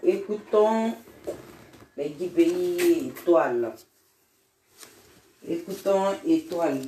Écoutons les 10 pays étoiles. Écoutons étoiles.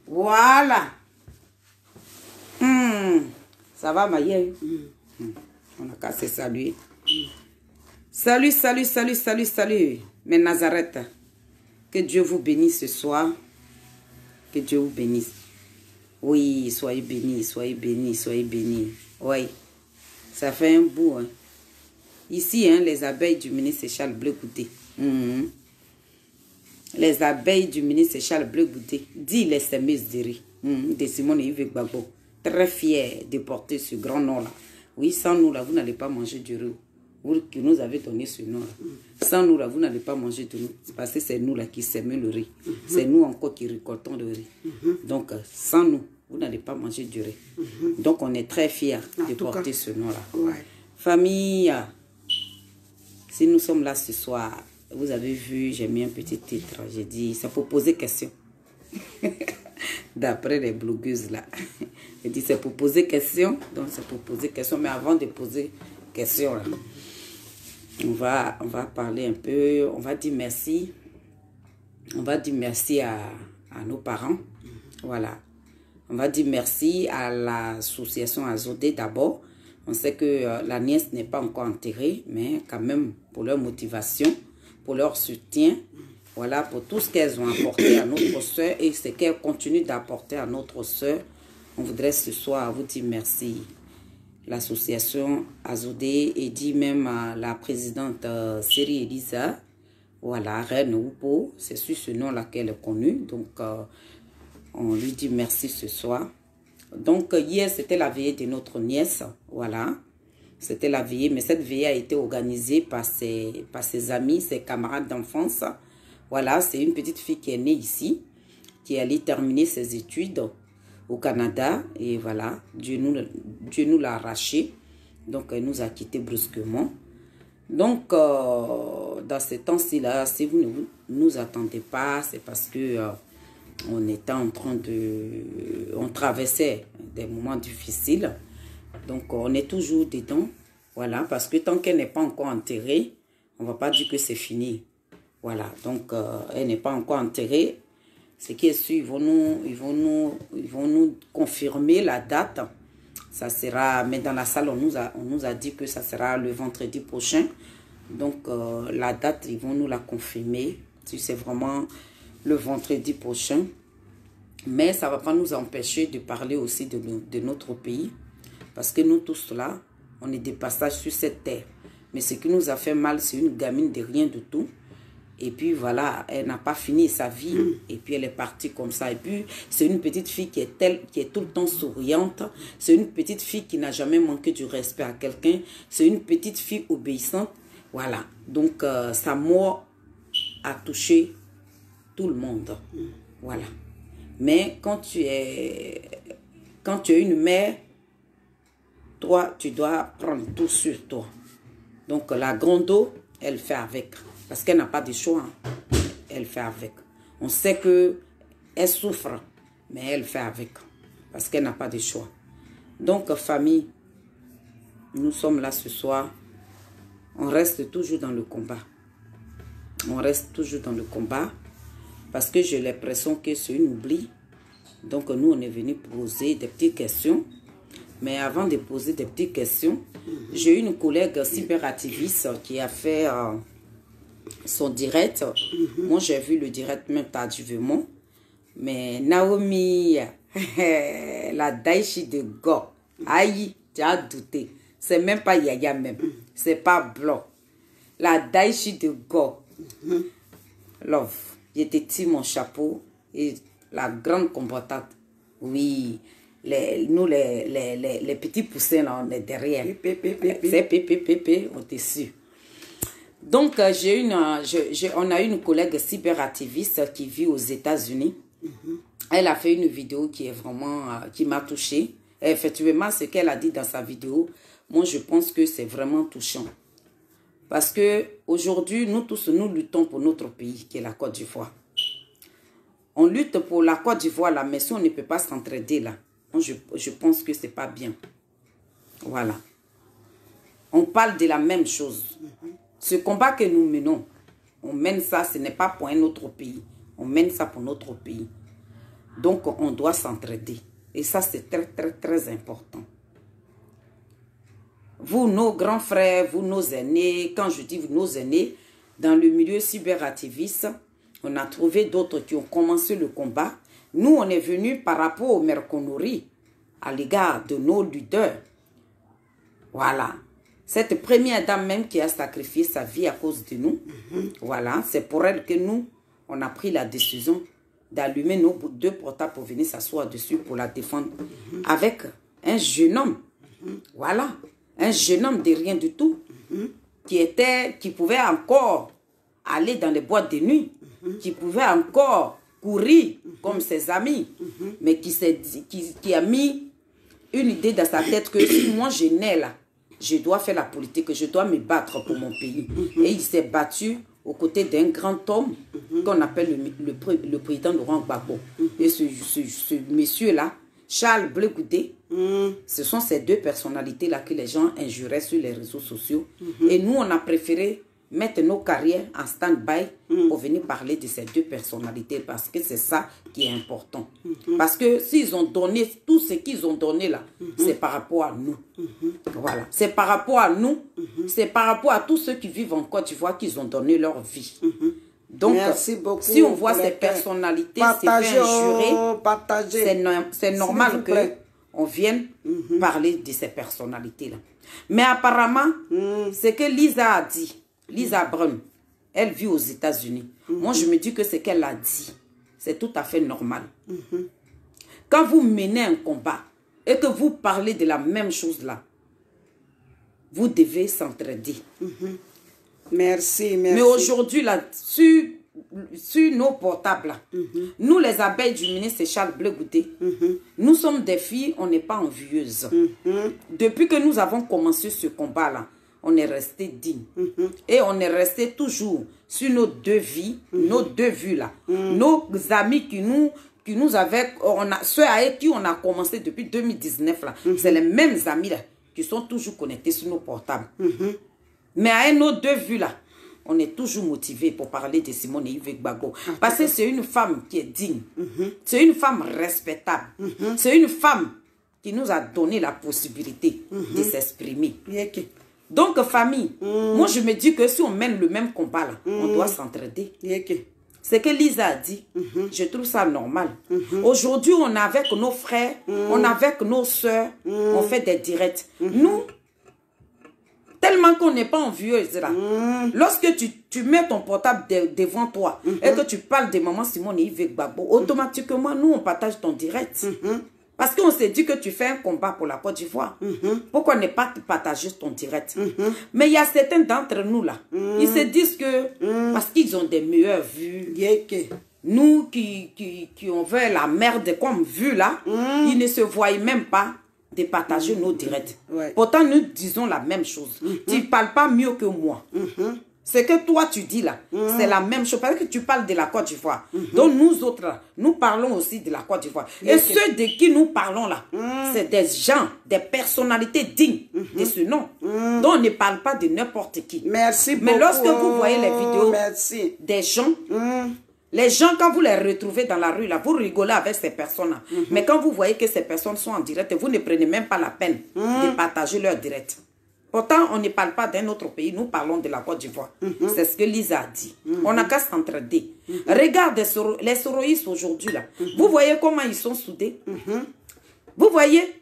Voilà. Ça va, ma yeux? On a qu'à se saluer. Salut, salut, salut, salut, salut. Mes Nazareth. Que Dieu vous bénisse ce soir. Que Dieu vous bénisse. Oui, soyez bénis, soyez bénis, soyez bénis. Oui, ça fait un bout. Hein. Ici, hein, les abeilles du ministre Charles Bleu Goudé. Les abeilles du ministre Charles Bleu Goudé. Dit les semeuses de riz. De Simone et Yves Gbagbo. Très fiers de porter ce grand nom-là. Oui, sans nous, là, vous n'allez pas manger du riz. Vous qui nous avez donné ce nom-là. Sans nous, là, vous n'allez pas manger de nous. Parce que c'est nous, là, qui sèmons le riz. C'est nous encore qui récoltons le riz. Donc, sans nous, vous n'allez pas manger du riz. Donc, on est très fiers de porter ce nom-là. Ouais. Famille, si nous sommes là ce soir, vous avez vu, j'ai mis un petit titre. J'ai dit, ça pour poser question. D'après les blogueuses là. J'ai dit, c'est pour poser question. Donc, c'est pour poser question. Mais avant de poser question, là, on va parler un peu. On va dire merci. On va dire merci à nos parents. Voilà. On va dire merci à l'association Azodé d'abord. On sait que la nièce n'est pas encore enterrée, mais quand même pour leur motivation, pour leur soutien, voilà, pour tout ce qu'elles ont apporté à notre soeur et ce qu'elles continuent d'apporter à notre soeur. On voudrait ce soir vous dire merci. L'association Azodé et dit même à la présidente Série Elisa, voilà, Reine Oupo, c'est sur ce nom-là qu'elle est connue. Donc, on lui dit merci ce soir. Donc, hier, c'était la veillée de notre nièce, voilà. C'était la veillée, mais cette veillée a été organisée par ses amis, ses camarades d'enfance. Voilà, c'est une petite fille qui est née ici, qui est allée terminer ses études au Canada. Et voilà, Dieu nous l'a arraché. Donc, elle nous a quittés brusquement. Donc, dans ces temps-ci, là, si vous ne nous attendez pas, c'est parce que on était en train on traversait des moments difficiles. Donc, on est toujours dedans. Voilà, parce que tant qu'elle n'est pas encore enterrée, on ne va pas dire que c'est fini. Voilà, donc elle n'est pas encore enterrée. Ce qui est sûr, ils vont nous confirmer la date. Ça sera, mais dans la salle, on nous a dit que ça sera le vendredi prochain. Donc, la date, ils vont nous la confirmer. Si c'est vraiment le vendredi prochain. Mais ça ne va pas nous empêcher de parler aussi de notre pays. Parce que nous tous là, on est des passages sur cette terre. Mais ce qui nous a fait mal, c'est une gamine de rien du tout. Et puis voilà, elle n'a pas fini sa vie. Et puis elle est partie comme ça. Et puis c'est une petite fille qui est tout le temps souriante. C'est une petite fille qui n'a jamais manqué du respect à quelqu'un. C'est une petite fille obéissante. Voilà. Donc sa mort a touché tout le monde. Voilà. Mais quand tu es une mère, toi, tu dois prendre tout sur toi. Donc la grande eau, elle fait avec. Parce qu'elle n'a pas de choix. Elle fait avec. On sait qu'elle souffre, mais elle fait avec. Parce qu'elle n'a pas de choix. Donc, famille, nous sommes là ce soir. On reste toujours dans le combat. On reste toujours dans le combat. Parce que j'ai l'impression que c'est une oubli. Donc nous, on est venu poser des petites questions. Mais avant de poser des petites questions, j'ai une collègue cyberactiviste qui a fait son direct. Moi, j'ai vu le direct même tardivement. Mais Naomi, la Daichi de Go, aïe, tu as douté. C'est même pas Yaya même. C'est pas Blanc. La Daichi de Go. Love. J'ai tiré mon chapeau et la grande combattante. Oui. Nous, les petits poussins, là, on est derrière. C'est pépé, on est sûr. Donc, on a une collègue cyberactiviste qui vit aux États-Unis. Elle a fait une vidéo qui est vraiment, qui m'a touchée. Et effectivement, ce qu'elle a dit dans sa vidéo, moi, je pense que c'est vraiment touchant. Parce que aujourd'hui, nous tous, nous luttons pour notre pays, qui est la Côte d'Ivoire. On lutte pour la Côte d'Ivoire, là, mais si on ne peut pas s'entraider, là, je pense que ce n'est pas bien. Voilà. On parle de la même chose. Ce combat que nous menons, on mène ça, ce n'est pas pour un autre pays. On mène ça pour notre pays. Donc, on doit s'entraider. Et ça, c'est très, très, très important. Vous, nos grands frères, vous, nos aînés, quand je dis nos aînés, dans le milieu cyberactiviste, on a trouvé d'autres qui ont commencé le combat. Nous, on est venus par rapport aux merconneries à l'égard de nos leaders. Voilà. Cette première dame même qui a sacrifié sa vie à cause de nous, voilà, c'est pour elle que nous, on a pris la décision d'allumer nos 2 portables pour venir s'asseoir dessus pour la défendre avec un jeune homme. Voilà. Un jeune homme de rien du tout, qui pouvait encore aller dans les boîtes de nuit, qui pouvait encore courir comme ses amis, mais qui a mis une idée dans sa tête que si moi je nais là, je dois faire la politique, je dois me battre pour mon pays. Et il s'est battu aux côtés d'un grand homme qu'on appelle le président Laurent Gbagbo. Et ce monsieur-là, Charles Blé Goudé, ce sont ces 2 personnalités-là que les gens injuraient sur les réseaux sociaux. Et nous, on a préféré mettre nos carrières en stand-by pour venir parler de ces 2 personnalités parce que c'est ça qui est important. Parce que s'ils ont donné, tout ce qu'ils ont donné là, c'est par rapport à nous. Voilà. C'est par rapport à nous, c'est par rapport à tous ceux qui vivent en Côte d'Ivoire qu'ils ont donné leur vie. Donc, si on voit ces personnalités se faire injurer, c'est normal qu'on vienne parler de ces personnalités-là. Mais apparemment, ce que Lisa a dit, Lisa Brown, elle vit aux États-Unis. Moi, je me dis que ce qu'elle a dit, c'est tout à fait normal. Quand vous menez un combat et que vous parlez de la même chose là, vous devez s'entraider. Merci. Mais aujourd'hui, là, sur nos portables, là, nous, les abeilles du ministre Charles Blé Goudé, nous sommes des filles, on n'est pas envieuses. Depuis que nous avons commencé ce combat-là, on est resté digne. Et on est resté toujours sur nos 2 vies, nos 2 vues-là. Nos amis qui nous avaient, ceux avec qui on a commencé depuis 2019, là, c'est les mêmes amis là, qui sont toujours connectés sur nos portables. Mais avec nos 2 vues là, on est toujours motivé pour parler de Simone Yves Gbagbo. Parce que c'est une femme qui est digne. C'est une femme respectable. C'est une femme qui nous a donné la possibilité de s'exprimer. Donc, famille, moi je me dis que si on mène le même combat là, on doit s'entraider. Ce que Lisa a dit, je trouve ça normal. Aujourd'hui, on est avec nos frères, on est avec nos soeurs, on fait des directs. Nous, tellement qu'on n'est pas envieuse là. Lorsque tu mets ton portable devant toi et que tu parles de maman Simone Yves Gbagbo, automatiquement, nous, on partage ton direct. Parce qu'on s'est dit que tu fais un combat pour la Côte d'Ivoire. Pourquoi ne pas partager ton direct? Mais il y a certains d'entre nous là, ils se disent que parce qu'ils ont des meilleures vues, nous qui ont fait la merde comme vue là, ils ne se voient même pas de partager nos directs. Pourtant, nous disons la même chose. Tu ne parles pas mieux que moi. Ce que toi tu dis là, c'est la même chose. Parce que tu parles de la Côte d'Ivoire. Donc nous autres là, nous parlons aussi de la Côte d'Ivoire. Et ceux de qui nous parlons là, c'est des gens, des personnalités dignes de ce nom. Donc on ne parle pas de n'importe qui. Merci beaucoup. Mais lorsque vous voyez les vidéos des gens, les gens, quand vous les retrouvez dans la rue, là, vous rigolez avec ces personnes-là. Mais quand vous voyez que ces personnes sont en direct, vous ne prenez même pas la peine de partager leur direct. Pourtant, on ne parle pas d'un autre pays, nous parlons de la Côte d'Ivoire. C'est ce que Lisa a dit. On n'a qu'à s'entraider. Regarde les soroïstes aujourd'hui, là. Vous voyez comment ils sont soudés? Vous voyez?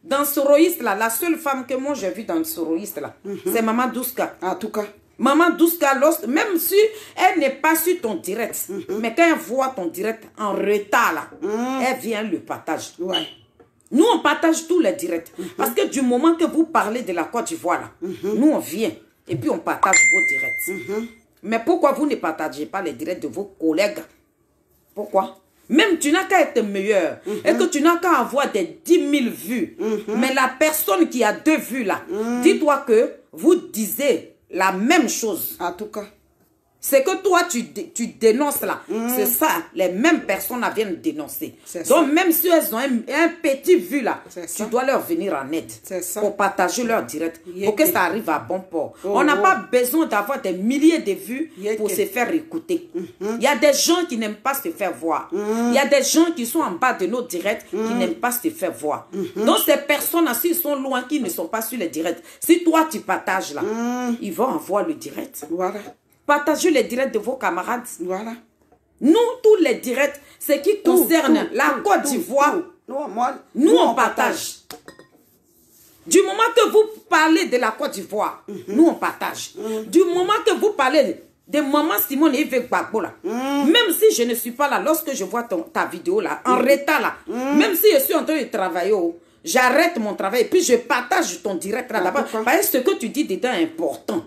Dans soroïste, là, la seule femme que moi j'ai vue dans le soroïste, là, c'est Maman Douska. En tout cas. Maman Douska, même si elle n'est pas sur ton direct, mais quand elle voit ton direct en retard, là, elle vient le partage. Ouais. Nous, on partage tous les directs. Parce que du moment que vous parlez de la Côte d'Ivoire, là, nous, on vient et puis on partage vos directs. Mais pourquoi vous ne partagez pas les directs de vos collègues? Pourquoi? Même tu n'as qu'à être meilleur et que tu n'as qu'à avoir des 10 000 vues. Mais la personne qui a 2 vues là, dis-toi que vous disiez la même chose. En tout cas. C'est que toi, tu dénonces là. C'est ça, les mêmes personnes viennent dénoncer. Donc, même si elles ont un petit vue là, tu dois leur venir en aide pour partager leur direct, pour que ça arrive à bon port. On n'a pas besoin d'avoir des milliers de vues pour se faire écouter. Il y a des gens qui n'aiment pas se faire voir. Il y a des gens qui sont en bas de nos directs qui n'aiment pas se faire voir. Donc, ces personnes-là, s'ils sont loin, qui ne sont pas sur les directs, si toi, tu partages là, ils vont en voir le direct. Voilà. Partagez les directs de vos camarades. Voilà. Nous, tous les directs, ce qui concerne la Côte d'Ivoire, nous, on partage. Du moment que vous parlez de la Côte d'Ivoire, nous, on partage. Du moment que vous parlez de Maman Simone et Yves Gbagbo, là, même si je ne suis pas là, lorsque je vois ta vidéo là, en retard là, même si je suis en train de travailler, j'arrête mon travail et puis je partage ton direct là d'abord. Parce que ce que tu dis dedans est important.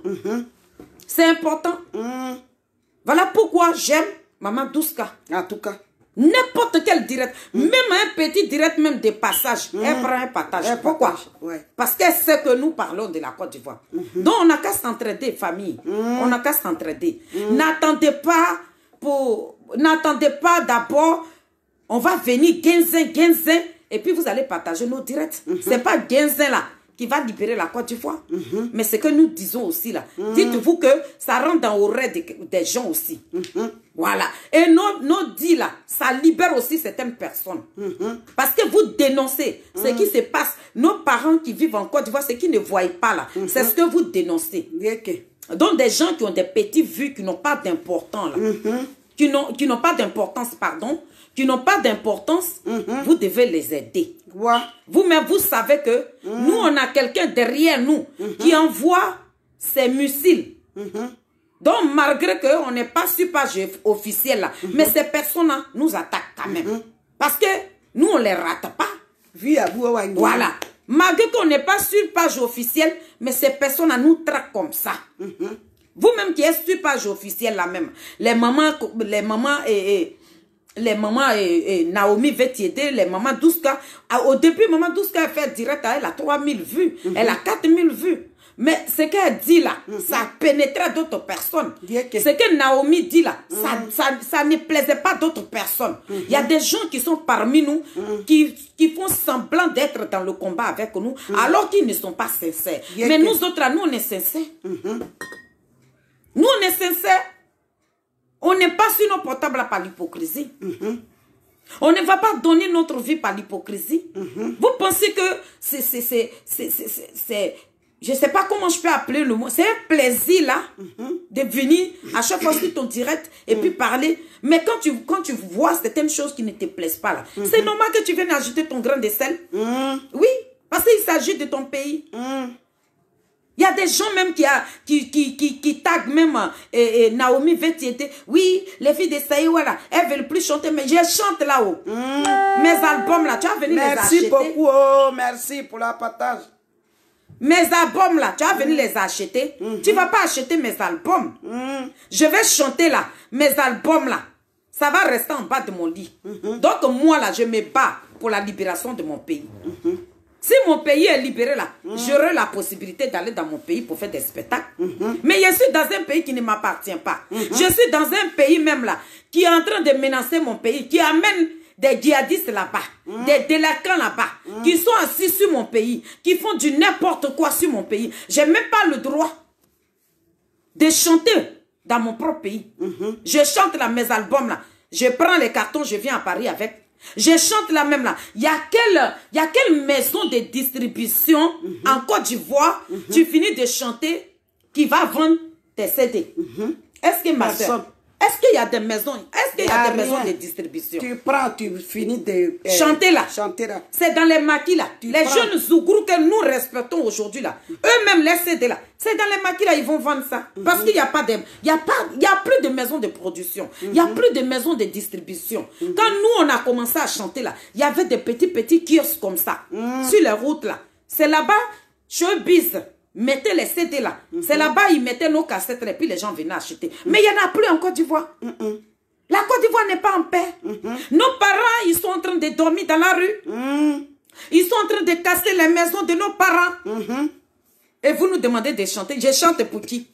C'est important. Voilà pourquoi j'aime Maman Douska. En tout cas. N'importe quel direct, même un petit direct, même des passages, elle prend un partage. Pourquoi? Parce qu'elle sait que nous parlons de la Côte d'Ivoire. Donc on n'a qu'à s'entraider, famille. On n'a qu'à s'entraider. N'attendez pas d'abord, on va venir guinzin, et puis vous allez partager nos directs. C'est pas guinzin là qui va libérer la Côte d'Ivoire. Mais ce que nous disons aussi là, dites-vous que ça rentre dans l'oreille des gens aussi. Voilà. Et nos dits là, ça libère aussi certaines personnes. Parce que vous dénoncez ce qui se passe. Nos parents qui vivent en Côte d'Ivoire, ce qu'ils ne voient pas là, c'est ce que vous dénoncez. Donc des gens qui ont des petits vues, qui n'ont pas d'importance là, qui n'ont pas d'importance, pardon, qui n'ont pas d'importance, vous devez les aider. Vous-même, vous savez que nous, on a quelqu'un derrière nous qui envoie ses missiles. Donc, malgré qu'on n'est pas sur page officielle, là, mais ces personnes-là nous attaquent quand même. Parce que nous, on ne les rate pas. Voilà. Malgré qu'on n'est pas sur page officielle, mais ces personnes-là nous traquent comme ça. Vous-même qui êtes sur page officielle là même, les mamans Naomi Vetiede, les mamans Douska. Au début, Maman Douska a fait direct, elle a 3000 vues, elle a 4000 vues. Mais ce qu'elle dit là, ça pénétrait d'autres personnes. Ce que Naomi dit là, ça ne plaisait pas d'autres personnes. Il y a des gens qui sont parmi nous, qui font semblant d'être dans le combat avec nous, alors qu'ils ne sont pas sincères. Mais nous autres, là, nous, on est sincères. Nous, on est sincères. On n'est pas sur nos portables par l'hypocrisie. On ne va pas donner notre vie par l'hypocrisie. Vous pensez que c'est... Je ne sais pas comment je peux appeler le mot. C'est un plaisir là de venir à chaque fois sur ton direct et puis parler. Mais quand tu vois certaines choses qui ne te plaisent pas là, c'est normal que tu viennes ajouter ton grain de sel. Oui, parce qu'il s'agit de ton pays. Il y a des gens même qui taguent même Naomi Vetiete. Oui, les filles de Saïwa là, elles ne veulent plus chanter, mais je chante là-haut. Mes albums là, tu vas venir les acheter. Merci beaucoup, merci pour la partage. Mes albums là, tu vas venir les acheter. Tu ne vas pas acheter mes albums. Je vais chanter là, mes albums là. Ça va rester en bas de mon lit. Donc moi là, je me bats pour la libération de mon pays. Si mon pays est libéré là, j'aurai la possibilité d'aller dans mon pays pour faire des spectacles. Mais je suis dans un pays qui ne m'appartient pas. Je suis dans un pays même là, qui est en train de menacer mon pays, qui amène des djihadistes là-bas, des délinquants là-bas, qui sont assis sur mon pays, qui font du n'importe quoi sur mon pays. Je n'ai même pas le droit de chanter dans mon propre pays. Je chante là, mes albums là. Je prends les cartons, je viens à Paris avec. Je chante là même là. Il y a quelle maison de distribution en Côte d'Ivoire, tu finis de chanter, qui va vendre tes CD? Est-ce que ma soeur, est-ce qu'il y a des maisons, des maisons de distribution? Tu prends, tu finis de chanter là. Chanter là. C'est dans les maquis là. Les jeunes Zougourous que nous respectons aujourd'hui là, eux-mêmes les CD là, c'est dans les maquis là, ils vont vendre ça. Parce qu'il n'y a pas de, il y a plus de maisons de production. Il n'y a plus de maisons de distribution. Quand nous on a commencé à chanter là, il y avait des petits kiosques comme ça, sur les routes là. C'est là-bas, Showbiz mettez les CD là. C'est là-bas, ils mettaient nos cassettes et puis les gens venaient acheter. Mais il n'y en a plus en Côte d'Ivoire. La Côte d'Ivoire n'est pas en paix. Nos parents, ils sont en train de dormir dans la rue. Ils sont en train de casser les maisons de nos parents. Et vous nous demandez de chanter. Je chante pour qui?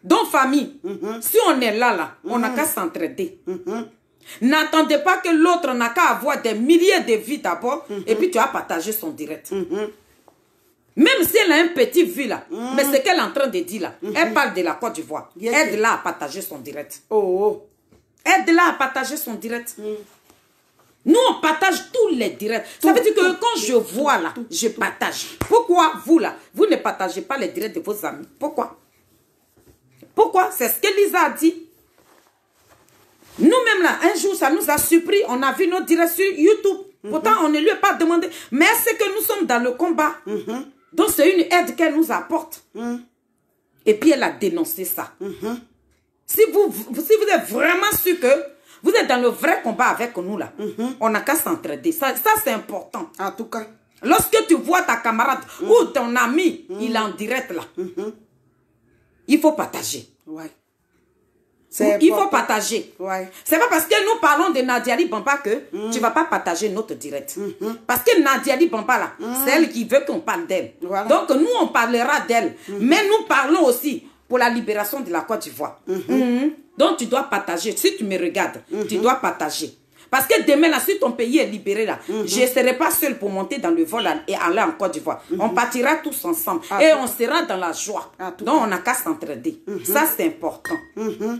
Donc, famille, si on est là, on n'a qu'à s'entraider. N'attendez pas que l'autre n'a qu'à avoir des milliers de vies d'abord et puis tu as partagé son direct. Même si elle a un petit vu là, mais ce qu'elle est en train de dire là, elle parle de la Côte d'Ivoire. Aide-la à partager son direct. Aide-la à partager son direct. Nous, on partage tous les directs. Ça veut dire que quand je vois là, je partage. Pourquoi vous là, vous ne partagez pas les directs de vos amis? Pourquoi? Pourquoi? C'est ce que Lisa a dit. Nous-mêmes là, un jour, ça nous a surpris. On a vu nos directs sur YouTube. Pourtant, on ne lui a pas demandé. Mais c'est que nous sommes dans le combat. Donc, c'est une aide qu'elle nous apporte. Et puis, elle a dénoncé ça. Si vous êtes vraiment sûr que vous êtes dans le vrai combat avec nous, là, on n'a qu'à s'entraider. Ça c'est important. En tout cas. Lorsque tu vois ta camarade ou ton ami, il est en direct, là, il faut partager. Il faut partager. C'est pas parce que nous parlons de Nadiali Bamba que tu ne vas pas partager notre direct. Parce que Nadiali Bamba, là, c'est elle qui veut qu'on parle d'elle. Donc, nous, on parlera d'elle. Mais nous parlons aussi pour la libération de la Côte d'Ivoire. Donc, tu dois partager. Si tu me regardes, tu dois partager. Parce que demain, là, si ton pays est libéré, là, je ne serai pas seule pour monter dans le vol là, et aller en Côte d'Ivoire. On partira tous ensemble. Et on sera dans la joie. Donc, on n'a qu'à s'entraider. Ça, c'est important.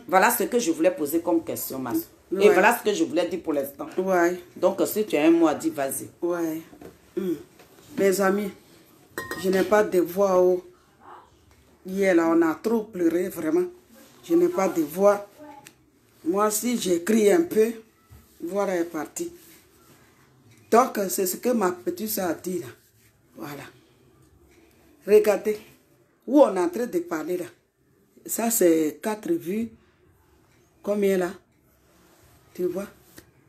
Voilà ce que je voulais poser comme question, ma soeur. Et voilà ce que je voulais dire pour l'instant. Donc, si tu as un mot à dire, vas-y. Mes amis, je n'ai pas de voix. Hier, là, on a trop pleuré, vraiment. Je n'ai pas de voix. Moi, si j'écris un peu, voilà est parti. Donc, c'est ce que ma petite soeur a dit là. Voilà. Regardez. Où on est en train de parler là. Ça, c'est 4 vues. Combien là? Tu vois?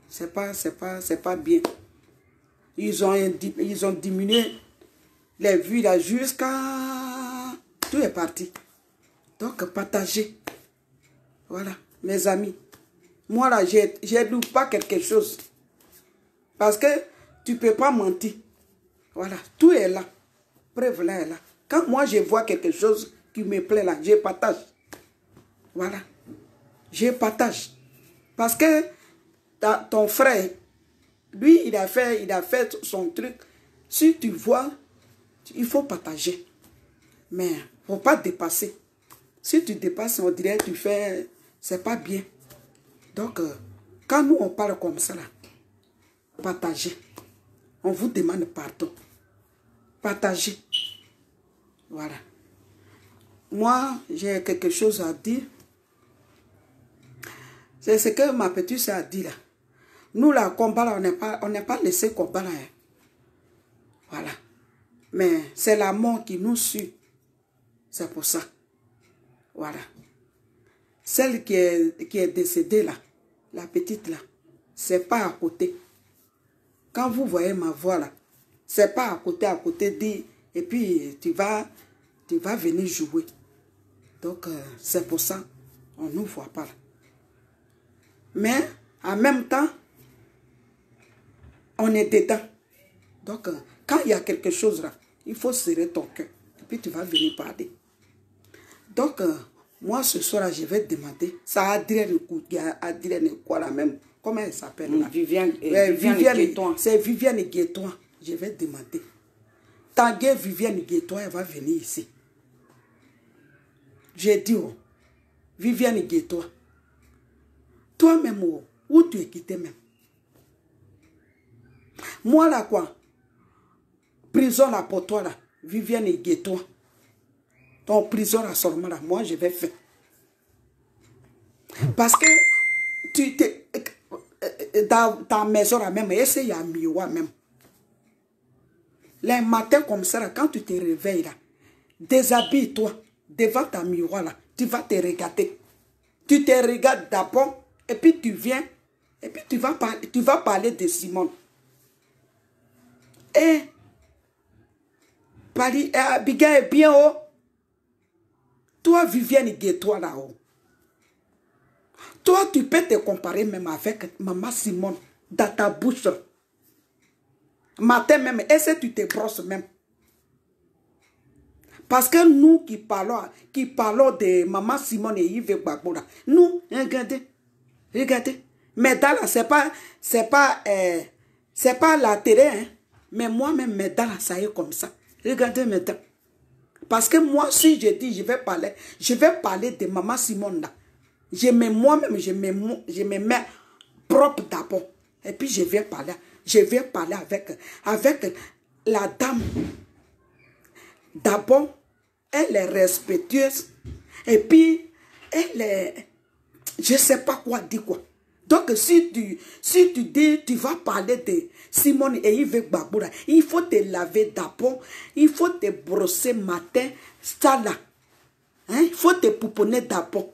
C'est pas bien. Ils ont diminué les vues là jusqu'à... Tout est parti. Donc, partagez. Voilà, mes amis. Moi, là, je loue pas quelque chose. Parce que tu ne peux pas mentir. Voilà, tout est là. Preuve là est là. Quand moi, je vois quelque chose qui me plaît là, je partage. Voilà. Je partage. Parce que ton frère, lui, il a fait son truc. Si tu vois, il faut partager. Mais il ne faut pas dépasser. Si tu dépasses, on dirait que tu fais... C'est pas bien. Donc, quand nous, on parle comme ça, là, partagez. On vous demande pardon. Partagez. Voilà. Moi, j'ai quelque chose à dire. C'est ce que ma petite soeur a dit là. Nous, là, combat, là, on n'est pas laissé combat là. Hein. Voilà. Mais c'est la mort qui nous suit. C'est pour ça. Voilà. Celle qui est décédée là, la petite là, c'est pas à côté. Quand vous voyez ma voix là, c'est pas à côté dit, et puis tu vas venir jouer. Donc c'est pour ça, on ne nous voit pas là. Mais en même temps, on est dedans. Donc, quand il y a quelque chose là, il faut serrer ton cœur. Et puis tu vas venir parler. Donc, moi ce soir, je vais demander. Ça Adrienne quoi là même. Comment elle s'appelle là? Viviane Guétoin. C'est Viviane Guétoin. Je vais demander. Tanguer Viviane Guétoin, elle va venir ici. J'ai dit, oh, Viviane Guétoin. Toi-même, oh, où tu es quitté même? Moi là quoi? Prison là pour toi là. Viviane Guétoin. Ton prison là seulement là. Moi je vais faire. Parce que tu t'es dans ta maison là même. Essaye il y a miroir même. Les matins comme ça là, quand tu te réveilles là, déshabille-toi devant ta miroir là. Tu vas te regarder. Tu te regardes d'abord et puis tu viens et puis tu vas parler de Simone. Et Abigail est bien haut. Toi, Viviane Guétois là-haut. Toi, tu peux te comparer même avec maman Simone dans ta bouche. Matin même, est-ce que tu te brosses même? Parce que nous qui parlons de maman Simone et Yves Gbagbo, nous, regardez. Mais dans là, c'est pas la télé, hein. Mais moi-même, mais dans là, ça est comme ça. Regardez maintenant. Parce que moi, si je dis, je vais parler de maman Simone là. Moi-même, je me mets propre d'abord. Et puis, je viens parler avec la dame. D'abord, elle est respectueuse. Et puis, elle est... Je ne sais pas quoi dire quoi. Donc, si tu dis, tu vas parler de Simone et Yves Gbagbo, il faut te laver d'abord. Il faut te brosser matin, ça là. Hein? Il faut te pouponner d'abord.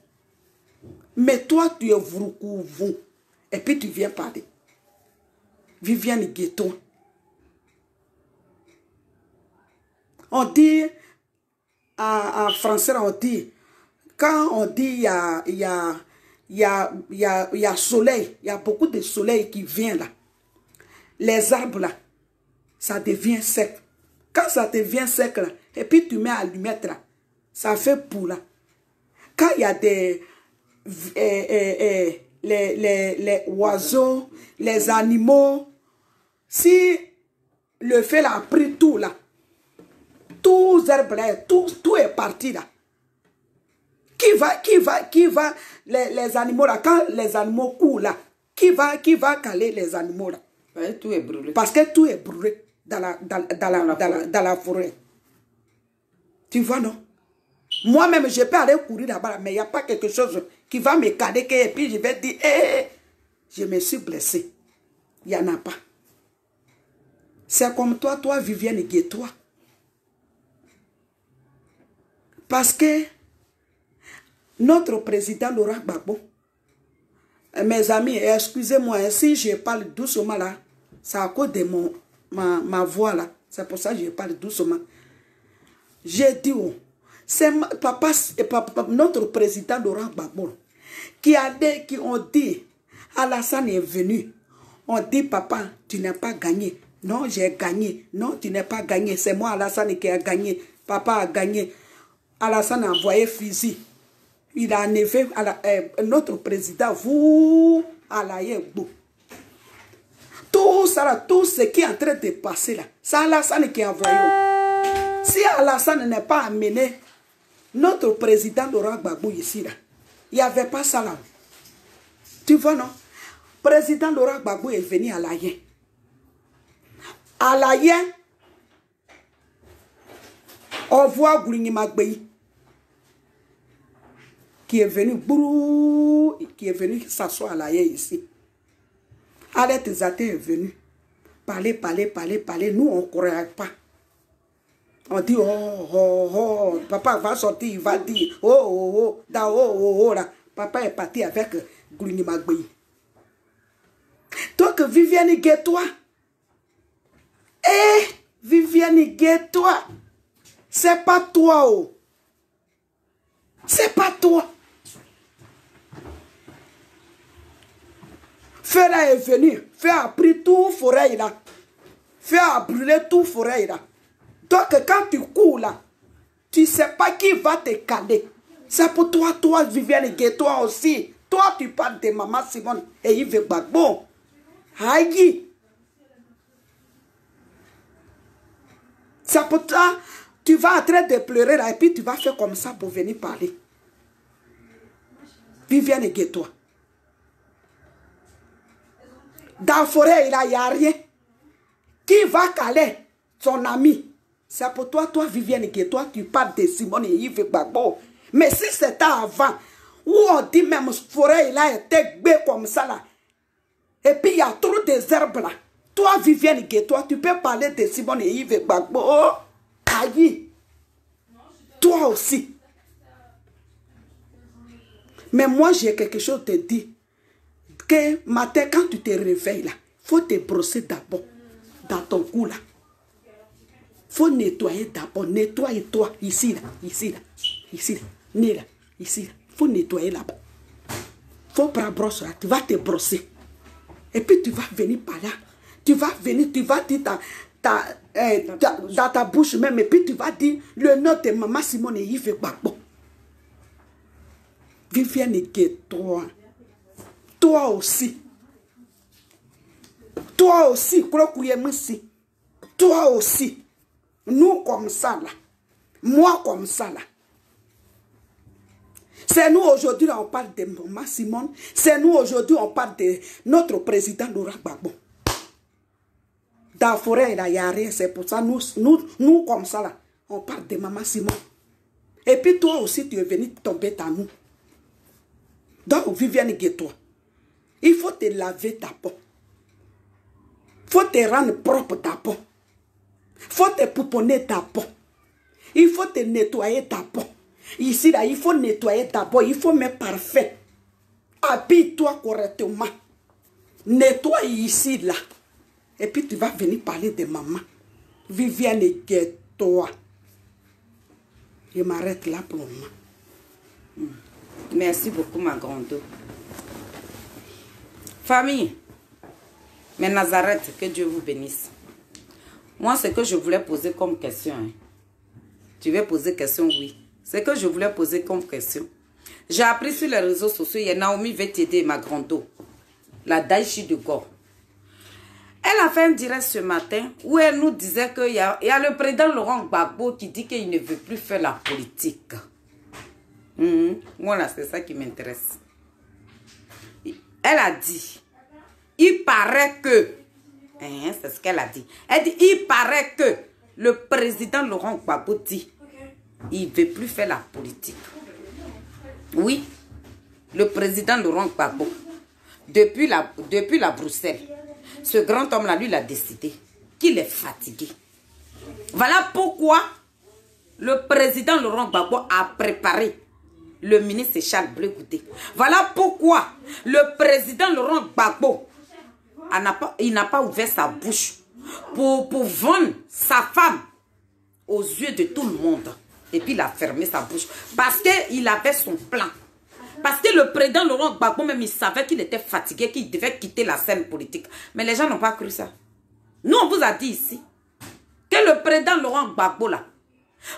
Mais toi, tu es vroukou. Et puis, tu viens parler. Viviane Guétoin. On dit, en français, on dit, quand on dit il y a soleil, il y a beaucoup de soleil qui vient là. Les arbres là, ça devient sec. Quand ça devient sec là, et puis tu mets à l'allumette là, ça fait pour là. Quand il y a des les oiseaux, les animaux, si le feu là a pris tout là, tous les arbres là, tout est parti là. Qui va, les animaux là, quand les animaux courent là, qui va caler les animaux là? Tout est brûlé. Parce que tout est brûlé dans la forêt. Tu vois, non? Moi-même, je peux aller courir là-bas, mais il n'y a pas quelque chose qui va me caler, et puis je vais dire, je me suis blessé. Il n'y en a pas. C'est comme toi, Viviane Guétois. Parce que notre président Laurent Gbagbo, mes amis, excusez-moi, si je parle doucement là, c'est à cause de ma voix là. C'est pour ça que je parle doucement. J'ai dit, oh, c'est notre président Laurent Gbagbo qui ont dit, Alassane est venu. On dit, papa, tu n'as pas gagné. Non, j'ai gagné. Non, tu n'as pas gagné. C'est moi, Alassane, qui a gagné. Papa a gagné. Alassane a envoyé fusil. Il a enlevé notre président, vous, à la Yébo. Tout ça, là, tout ce qui est en train de passer là, c'est Alassane qui a envoyé. Si Alassane n'est pas amené notre président Laurent Gbagbo ici, là, il n'y avait pas ça là. Tu vois, non? Président Laurent Gbagbo est venu à la Yé. À la Yé, on voit Gourini Magbei qui est venu s'asseoir à la Yé ici. Alet Zate est venu. Parler. Nous, on ne croyait pas. On dit, oh, papa va sortir, il va dire, oh, là. Papa est parti avec Gourini Magbei. Donc, Viviane Guétois. Viviane Guétois. C'est pas toi, oh. C'est pas toi. Feu là est venu. Feu a pris tout forêt là. feu a brûlé tout forêt là. Donc quand tu cours là, tu ne sais pas qui va te caler. C'est pour toi, Viviane Gueye, toi aussi. Toi, tu parles de Maman Simone et Yves Gbagbo. Aïe. C'est pour toi, tu vas en train de pleurer là et puis tu vas faire comme ça pour venir parler. Viviane Gueye, toi. Dans la forêt, il n'y a rien. Qui va caler son ami? C'est pour toi, Viviane Gueye, toi, tu parles de Simone et Yves Gbagbo. Mais si c'était avant, où on dit même forêt, il a été bé comme ça là. Et puis il y a trop des herbes là. Toi, Viviane Gueye, toi, tu peux parler de Simone et Yves Gbagbo. Oh, aïe. Toi aussi. Mais moi, j'ai quelque chose à te dire. Que matin, quand tu te réveilles là, il faut te brosser d'abord dans ton cou là. Il faut nettoyer d'abord. Nettoie-toi ici là, ici là, ici là, là, ici là. Il faut nettoyer là-bas. Il faut prendre brosse là, tu vas te brosser. Et puis tu vas venir par là. Tu vas venir, tu vas dire dans ta bouche même, et puis tu vas dire le nom de Maman Simone et Yves Gbagbo. Viviane Gueye, toi. Toi aussi. Toi aussi, toi aussi. Nous comme ça là. Moi comme ça là. C'est nous aujourd'hui, on parle de Maman Simone. C'est nous aujourd'hui, on parle de notre président Laurent Gbagbo. Dans la forêt, il n'y a rien. C'est pour ça, nous comme ça là, on parle de Maman Simone. Et puis toi aussi, tu es venu tomber dans nous. Donc, Viviane Gueye, toi. Il faut te laver d'abord. Il faut te rendre propre d'abord. Il faut te pouponner d'abord. Il faut te nettoyer d'abord. Ici, là, il faut nettoyer d'abord. Il faut mettre parfait. Habille-toi correctement. Nettoie ici, là. Et puis, tu vas venir parler de maman. Viviane Gueye, toi. Je m'arrête là pour le moment. Merci beaucoup, ma grande. Famille, mais Nazareth, que Dieu vous bénisse. Moi, ce que je voulais poser comme question, hein. Tu veux poser question, oui. Ce que je voulais poser comme question. J'ai appris sur les réseaux sociaux, il y a Naomi VTD, ma grande, la Daichi de Gore. Elle a fait un direct ce matin où elle nous disait qu'il y a le président Laurent Gbagbo qui dit qu'il ne veut plus faire la politique. Voilà, c'est ça qui m'intéresse. Elle a dit, il paraît que, c'est ce qu'elle a dit. Elle dit, il paraît que le président Laurent Gbagbo dit, il ne veut plus faire la politique. Oui, le président Laurent Gbagbo, depuis la Bruxelles, ce grand homme-là, lui, il a décidé qu'il est fatigué. Voilà pourquoi le président Laurent Gbagbo a préparé le ministre Charles Blé Goudé. Voilà pourquoi le président Laurent Gbagbo n'a pas ouvert sa bouche pour vendre sa femme aux yeux de tout le monde. Et puis il a fermé sa bouche parce qu'il avait son plan. Parce que le président Laurent Gbagbo même, il savait qu'il était fatigué, qu'il devait quitter la scène politique. Mais les gens n'ont pas cru ça. Nous, on vous a dit ici que le président Laurent Gbagbo là,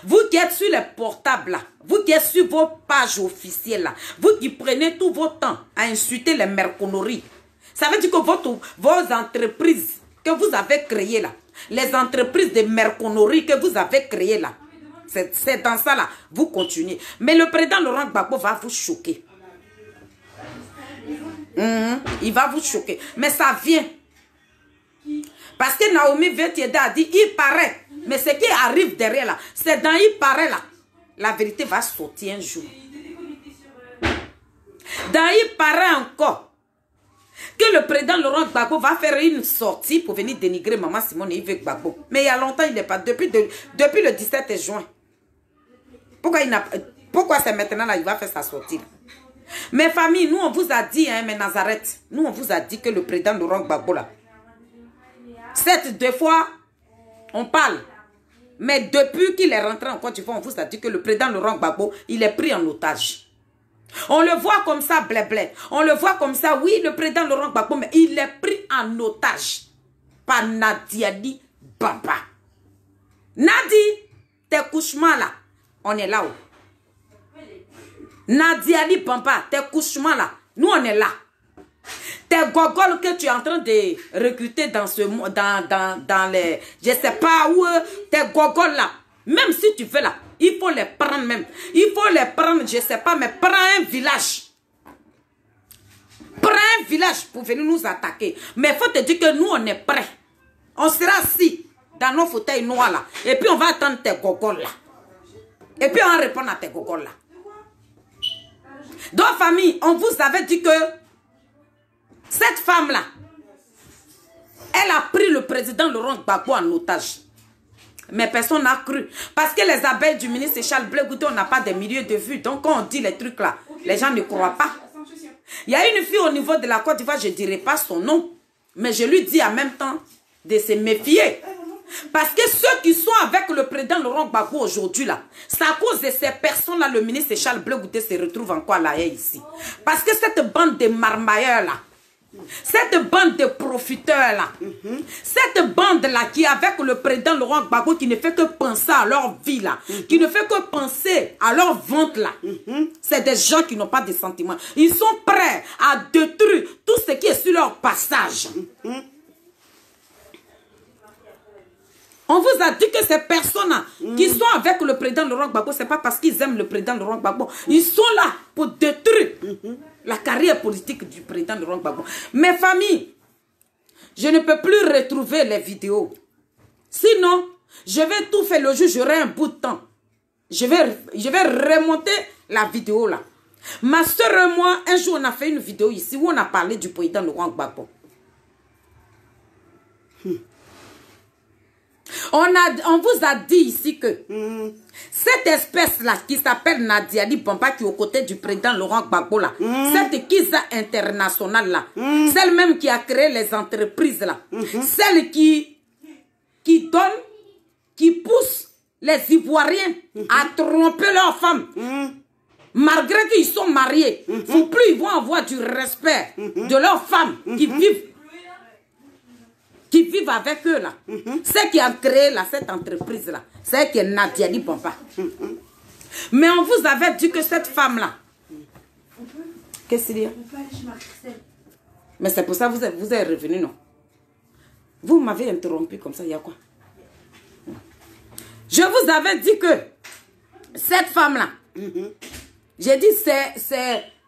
vous qui êtes sur les portables là, vous qui êtes sur vos pages officielles là, vous qui prenez tout votre temps à insulter les merconneries, ça veut dire que vos entreprises que vous avez créées là, les entreprises de merconneries que vous avez créées là, c'est dans ça là, vous continuez. Mais le président Laurent Gbagbo va vous choquer. Il va vous choquer. Mais ça vient. Parce que Naomi Vetieda a dit, il paraît. Mais ce qui arrive derrière là, c'est dans il paraît là. La vérité va sortir un jour. Dans il paraît encore que le président Laurent Gbagbo va faire une sortie pour venir dénigrer Maman Simone et Yves Gbagbo. Mais il y a longtemps, il n'est pas. Depuis le 17 juin. Pourquoi c'est maintenant là, il va faire sa sortie? Mais famille, nous on vous a dit, hein, mais Nazareth, nous on vous a dit que le président Laurent Gbagbo là, certes, deux fois, on parle. Mais depuis qu'il est rentré en Côte d'Ivoire, on vous a dit que le président Laurent Gbagbo, il est pris en otage. On le voit comme ça, blé. On le voit comme ça, oui, le président Laurent Gbagbo, mais il est pris en otage par Nadiali Pampa. Nadi, tes couchements là, on est là-haut. Nadiali Pampa, tes couchements là, nous on est là. Tes gogoles que tu es en train de recruter dans ce dans les, je sais pas où, tes gogoles là, même si tu veux là, il faut les prendre même. Il faut les prendre, je sais pas, mais prends un village. Prends un village pour venir nous attaquer. Mais il faut te dire que nous on est prêts. On sera assis dans nos fauteuils noirs là. Et puis on va attendre tes gogoles là. Et puis on répond à tes gogoles là. Donc famille, on vous avait dit que cette femme-là, elle a pris le président Laurent Gbagbo en otage. Mais personne n'a cru. Parce que les abeilles du ministre Charles Blé Goudé, on n'a pas de milieu de vue. Donc quand on dit les trucs là, les gens ne croient pas. Il y a une fille au niveau de la Côte d'Ivoire, je ne dirai pas son nom. Mais je lui dis en même temps de se méfier. Parce que ceux qui sont avec le président Laurent Gbagbo aujourd'hui là, c'est à cause de ces personnes-là, le ministre Charles Blé Goudé se retrouve encore à la haie ici. Parce que cette bande de marmailleurs là, cette bande de profiteurs là, cette bande là qui est avec le président Laurent Gbagbo, qui ne fait que penser à leur vie là, qui ne fait que penser à leur vente là, c'est des gens qui n'ont pas de sentiments. Ils sont prêts à détruire tout ce qui est sur leur passage. On vous a dit que ces personnes qui sont avec le président Laurent Gbagbo, ce n'est pas parce qu'ils aiment le président Laurent Gbagbo. Ils sont là pour détruire la carrière politique du président Laurent Gbagbo. Mes familles, je ne peux plus retrouver les vidéos. Sinon, je vais tout faire le jour, j'aurai un bout de temps. Je vais remonter la vidéo là. Ma soeur et moi, un jour, on a fait une vidéo ici où on a parlé du président Laurent Gbagbo. On vous a dit ici que cette espèce-là qui s'appelle Nadiali Pampa, qui est aux côtés du président Laurent Gbagbo là, cette Kiza internationale là, celle même qui a créé les entreprises là, celle qui donne, qui pousse les Ivoiriens à tromper leurs femmes, malgré qu'ils sont mariés, faut plus ils vont avoir du respect de leurs femmes qui vivent avec eux là. C'est qui a créé là, cette entreprise là. C'est qui est Nadiali Pampa. Mais on vous avait dit que cette femme là. Qu'est-ce qu'il y a? Mais c'est pour ça que vous êtes revenu, non? Vous m'avez interrompu comme ça, il y a quoi? Je vous avais dit que cette femme là, j'ai dit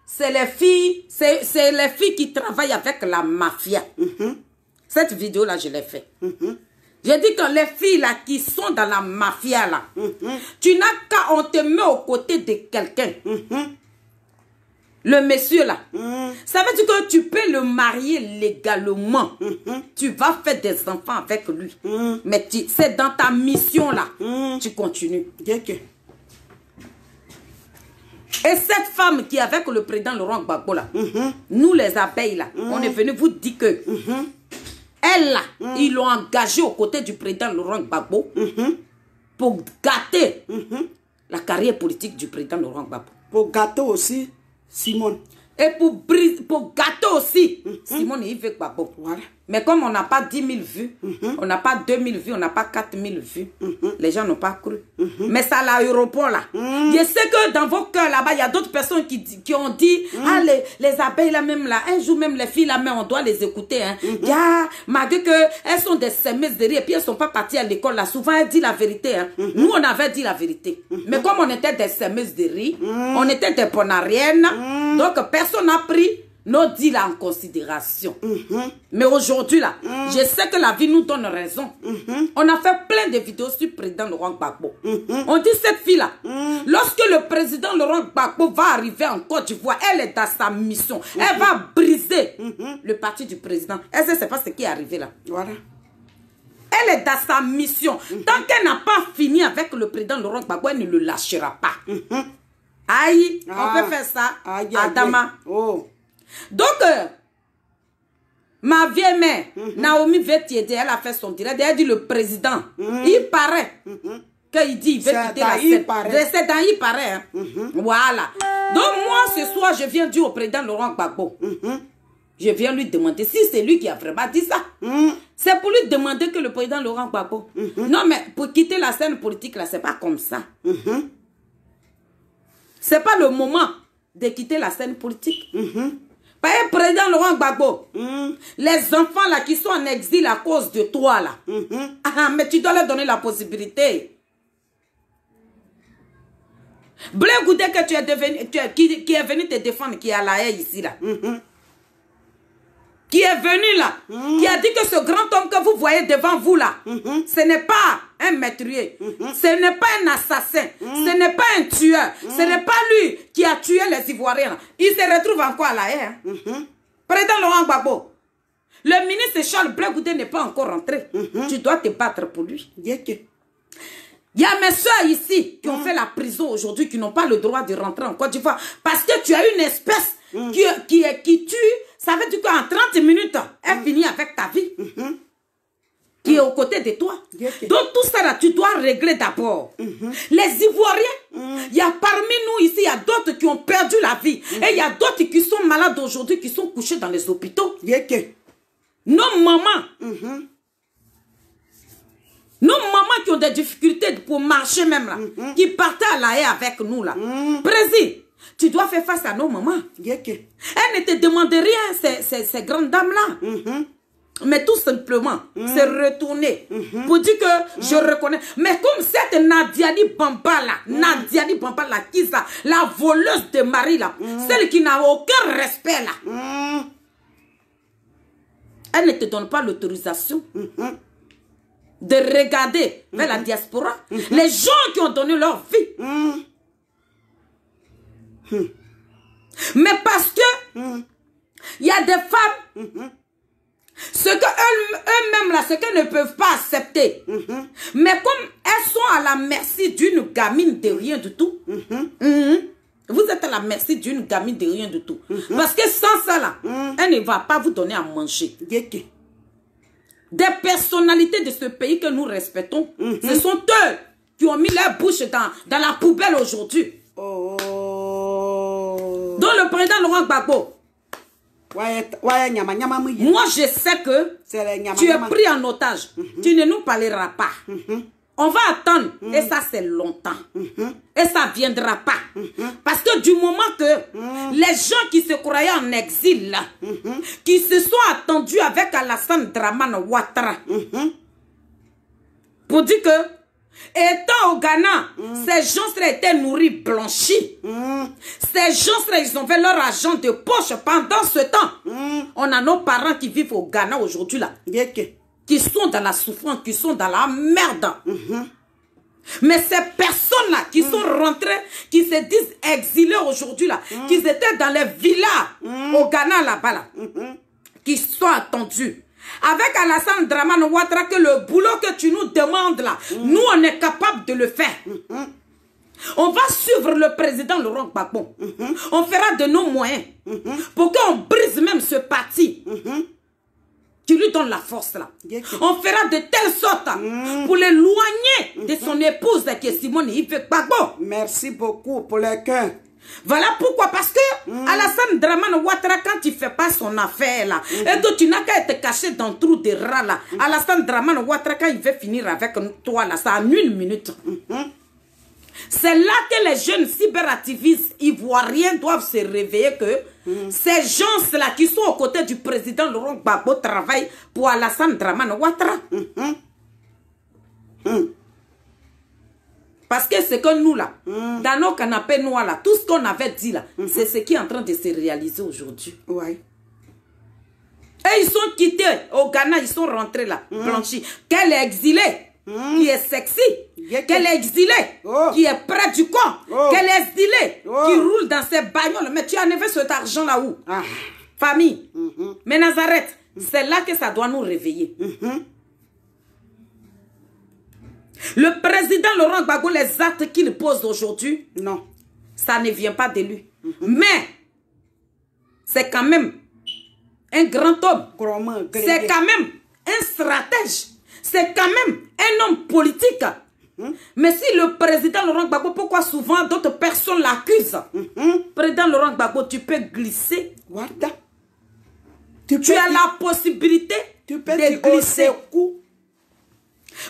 c'est les filles qui travaillent avec la mafia. Cette vidéo-là, je l'ai fait. J'ai dit que les filles là qui sont dans la mafia là, tu n'as qu'à, on te met aux côtés de quelqu'un. Le monsieur là, ça veut dire que tu peux le marier légalement. Tu vas faire des enfants avec lui. Mais c'est dans ta mission là, tu continues. Et cette femme qui est avec le président Laurent Gbagbo là, nous les abeilles là, on est venu vous dire que elle là, ils l'ont engagée aux côtés du président Laurent Gbagbo pour gâter la carrière politique du président Laurent Gbagbo. Pour gâter aussi Simone. Et pour gâter aussi Simone et Yves Gbagbo. Voilà. Mais comme on n'a pas 10 000 vues, on n'a pas 2 000 vues, on n'a pas 4 000 vues, les gens n'ont pas cru. Mais c'est à l'aéroport là. Je sais que dans vos cœurs là-bas, il y a d'autres personnes qui ont dit, ah les abeilles là même là, un jour même les filles là, mais on doit les écouter. Hein. Malgré qu'elles sont des semeuses de riz et puis elles ne sont pas parties à l'école là, souvent elles disent la vérité. Hein. Nous on avait dit la vérité. Mais comme on était des semeuses de riz, on était des bonariennes, donc personne n'a pris nos dits là en considération. Mais aujourd'hui là, je sais que la vie nous donne raison. On a fait plein de vidéos sur le président Laurent Gbagbo. On dit cette fille là, lorsque le président Laurent Gbagbo va arriver en Côte d'Ivoire, elle est dans sa mission. Elle va briser le parti du président. Elle ne sait pas ce qui est arrivé là. Voilà. Elle est dans sa mission. Tant qu'elle n'a pas fini avec le président Laurent Gbagbo, elle ne le lâchera pas. Aïe, on peut faire ça. Adama. Oh. Donc, ma vieille mère, Naomi Vetiede, elle a fait son direct. Elle dit le président, il paraît qu'il dit il veut quitter la scène. C'est dans il paraît. Hein. Voilà. Donc, moi, ce soir, je viens dire au président Laurent Gbagbo, Je viens lui demander si c'est lui qui a vraiment dit ça. C'est pour lui demander que le président Laurent Gbagbo. Non, mais pour quitter la scène politique, là, c'est pas comme ça. C'est pas le moment de quitter la scène politique. Par le président Laurent Gbagbo, les enfants là qui sont en exil à cause de toi là, mais tu dois leur donner la possibilité. Blé Goudé que tu es devenu, qui est venu te défendre, qui est à la haie ici là. Qui est venu là, qui a dit que ce grand homme que vous voyez devant vous là, ce n'est pas un meurtrier, ce n'est pas un assassin, ce n'est pas un tueur, ce n'est pas lui qui a tué les Ivoiriens. Là. Il se retrouve encore à la haie. Président Laurent Gbagbo, le ministre Charles Blé Goudé n'est pas encore rentré. Tu dois te battre pour lui. Il y a mes soeurs ici qui ont fait la prison aujourd'hui, qui n'ont pas le droit de rentrer en Côte d'Ivoire. Parce que tu as une espèce qui tue. Ça veut dire qu'en 30 minutes, elle finit avec ta vie. Qui est aux côtés de toi. Donc tout ça là, tu dois régler d'abord. Les Ivoiriens, il y a parmi nous ici, il y a d'autres qui ont perdu la vie. Et il y a d'autres qui sont malades aujourd'hui, qui sont couchés dans les hôpitaux. Nos mamans. Nos mamans qui ont des difficultés pour marcher même là, qui partaient à la haie avec nous là. Président, tu dois faire face à nos mamans. Elles ne te demandent rien, ces grandes dames là. Mais tout simplement, c'est retourner pour dire que je reconnais. Mais comme cette Nadiani Bamba là, qui ça, la voleuse de mari là, celle qui n'a aucun respect là, elle ne te donne pas l'autorisation de regarder vers la diaspora, les gens qui ont donné leur vie. Mais parce que il y a des femmes, ce que eux-mêmes là, ce qu'elles ne peuvent pas accepter, mais comme elles sont à la merci d'une gamine de rien du tout, vous êtes à la merci d'une gamine de rien du tout, parce que sans ça là, elle ne va pas vous donner à manger. Des personnalités de ce pays que nous respectons, ce sont eux qui ont mis leur bouche dans la poubelle aujourd'hui. Donc le président Laurent Gbagbo, moi je sais que tu es pris en otage. Tu ne nous parleras pas. On va attendre. Et ça c'est longtemps. Et ça ne viendra pas. Parce que du moment que les gens qui se croyaient en exil là, qui se sont attendus avec Alassane Dramane Ouattara, pour dire que étant au Ghana, ces gens-là étaient nourris, blanchis. Ces gens-là, ils ont fait leur argent de poche pendant ce temps. On a nos parents qui vivent au Ghana aujourd'hui là, qui sont dans la souffrance, qui sont dans la merde. Mais ces personnes-là qui sont rentrées, qui se disent exilées aujourd'hui là, qui étaient dans les villas au Ghana là-bas là, qui sont attendus. Avec Alassane Dramane Ouattara, que le boulot que tu nous demandes là, nous on est capable de le faire. On va suivre le président Laurent Gbagbo. On fera de nos moyens pour qu'on brise même ce parti. Tu lui donnes la force là. On fera de telle sorte pour l'éloigner de son épouse qui est Simone Yves Gbagbo. Merci beaucoup pour le cœur. Voilà pourquoi, parce que Alassane Dramane Ouattara, quand il ne fait pas son affaire là, et que tu n'as qu'à être caché dans le trou de rat là, Alassane Dramane Ouattara, quand il veut finir avec toi là, ça en 1 minute. C'est là que les jeunes cyberactivistes ivoiriens doivent se réveiller que ces gens-là qui sont aux côtés du président Laurent Gbagbo travaillent pour Alassane Dramane Ouattara. Parce que c'est que nous là, dans nos canapés noirs là, tout ce qu'on avait dit là, c'est ce qui est en train de se réaliser aujourd'hui. Ouais. Et ils sont quittés au Ghana, ils sont rentrés là, blanchis. Qu'elle est exilée, qui est sexy, qu'elle est exilée, qui est près du camp, qu'elle est exilée, qui roule dans ses bagnoles. Mais tu as enlevé cet argent là où? Famille. Mais Nazareth, c'est là que ça doit nous réveiller. Le président Laurent Gbagbo, les actes qu'il pose aujourd'hui, non, ça ne vient pas de lui. Mais, c'est quand même un grand homme. C'est quand même un stratège. C'est quand même un homme politique. Mais si le président Laurent Gbagbo, pourquoi souvent d'autres personnes l'accusent? Président Laurent Gbagbo, tu peux glisser. Tu as la possibilité de glisser.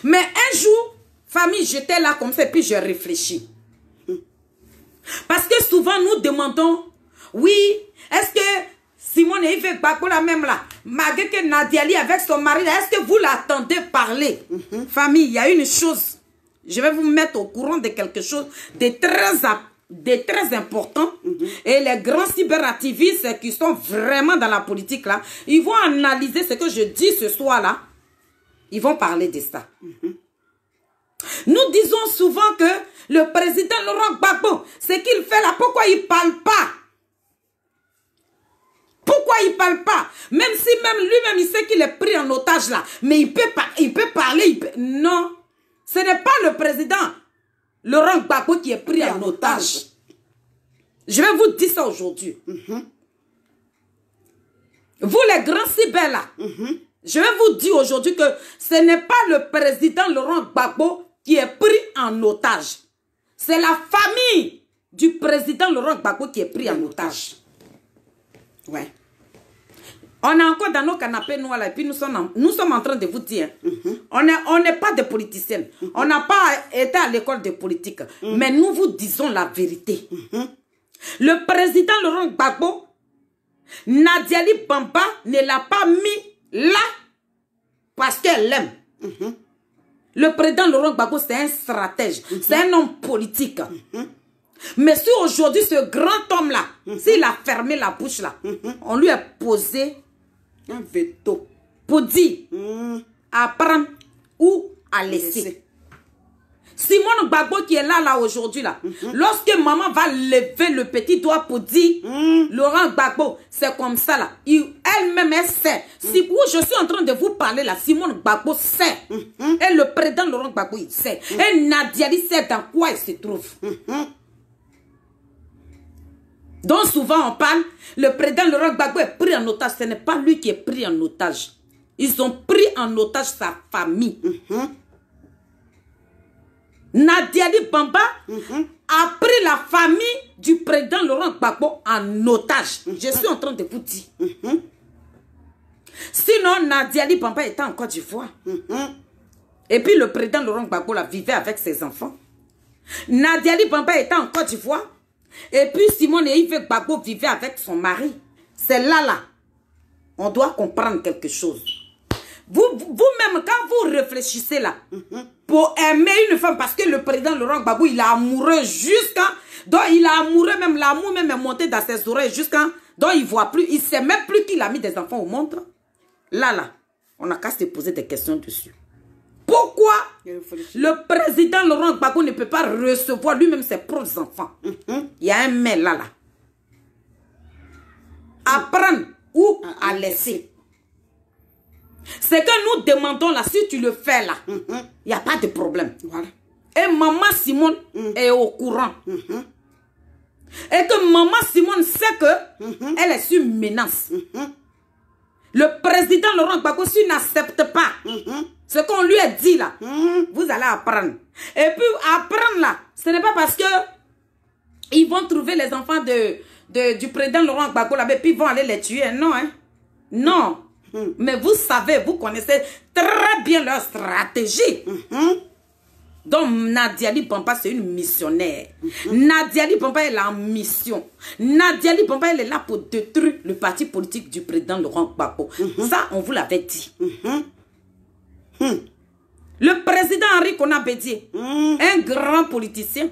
Mais un jour, famille, j'étais là comme ça et puis je réfléchis. Parce que souvent nous demandons, oui, est-ce que Simone et Yves Gbagbo la même là, malgré que Nadiali avec son mari, est-ce que vous l'attendez parler? Famille, il y a une chose, je vais vous mettre au courant de quelque chose de très important. Et les grands cyberactivistes qui sont vraiment dans la politique là, ils vont analyser ce que je dis ce soir là. Ils vont parler de ça. Nous disons souvent que le président Laurent Gbagbo, ce qu'il fait là, pourquoi il ne parle pas? Pourquoi il ne parle pas? Même si même lui-même, il sait qu'il est pris en otage là. Mais il peut parler. Non, ce n'est pas le président Laurent Gbagbo qui est pris en otage. Je vais vous dire ça aujourd'hui. Vous les grands cyber là, je vais vous dire aujourd'hui que ce n'est pas le président Laurent Gbagbo qui est pris en otage. C'est la famille du président Laurent Gbagbo qui est pris en otage. Ouais. On est encore dans nos canapés noirs là, et puis nous sommes en train de vous dire, on n'est pas des politiciennes. On n'a pas été à l'école de politique. Mais nous vous disons la vérité. Le président Laurent Gbagbo, Nadiali Bamba ne l'a pas mis là parce qu'elle l'aime. Le président Laurent Gbagbo, c'est un stratège, c'est un homme politique. Mais si aujourd'hui, ce grand homme-là, s'il a fermé la bouche là, on lui a posé un veto pour dire à prendre ou à laisser. Simone Gbagbo qui est là aujourd'hui là, lorsque maman va lever le petit doigt pour dire Laurent Gbagbo, c'est comme ça là, elle-même elle sait. Si je suis en train de vous parler là, Simone Gbagbo sait. Et le président Laurent Gbagbo il sait. Et Nadiali sait dans quoi il se trouve. Donc souvent on parle, le président Laurent Gbagbo est pris en otage. Ce n'est pas lui qui est pris en otage. Ils ont pris en otage sa famille. Nadiali Bamba a pris la famille du président Laurent Gbagbo en otage. Je suis en train de vous dire. Sinon, Nadiali Bamba était en Côte d'Ivoire. Et puis le président Laurent Gbagbo là, vivait avec ses enfants. Nadiali Bamba était en Côte d'Ivoire. Et puis Simone et Yves Gbagbo vivaient avec son mari. C'est là, on doit comprendre quelque chose. Vous-même, quand vous réfléchissez là, pour aimer une femme, parce que le président Laurent Gbagbo, il est amoureux jusqu'à... Donc, il est amoureux, même l'amour même est monté dans ses oreilles jusqu'à... Donc, il ne voit plus, il ne sait même plus qu'il a mis des enfants au monde. Là, on n'a qu'à se poser des questions dessus. Pourquoi le président Laurent Gbagbo ne peut pas recevoir lui-même ses propres enfants? Il y a un mais là. À prendre ou à laisser. Ce que nous demandons là, si tu le fais là, il n'y a pas de problème. Voilà. Et maman Simone est au courant. Et que maman Simone sait que elle est sur menace. Le président Laurent Gbagbo, s'il n'accepte pas ce qu'on lui a dit là, vous allez apprendre. Et puis apprendre là, ce n'est pas parce que ils vont trouver les enfants du président Laurent Gbagbo là, et puis ils vont aller les tuer. Non, hein? Non. Mais vous savez, vous connaissez très bien leur stratégie. Donc Nadiali Bamba, c'est une missionnaire. Nadiali Bamba, elle est en mission. Nadiali Bamba, elle est là pour détruire le parti politique du président Laurent Gbagbo. Ça, on vous l'avait dit. Le président Henri Konan Bédié, un grand politicien,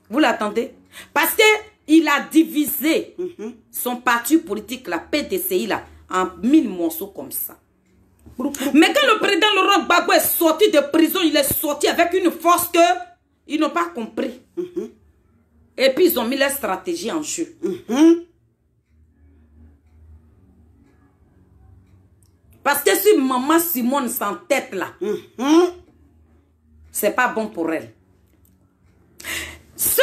vous l'attendez? Parce qu'il a divisé son parti politique, la PDCI, là, en 1000 morceaux comme ça. Mais quand le président Laurent Gbagbo est sorti de prison, il est sorti avec une force que ils n'ont pas compris. Et puis ils ont mis leur stratégie en jeu. Parce que si maman Simone s'entête là, c'est pas bon pour elle. Ceux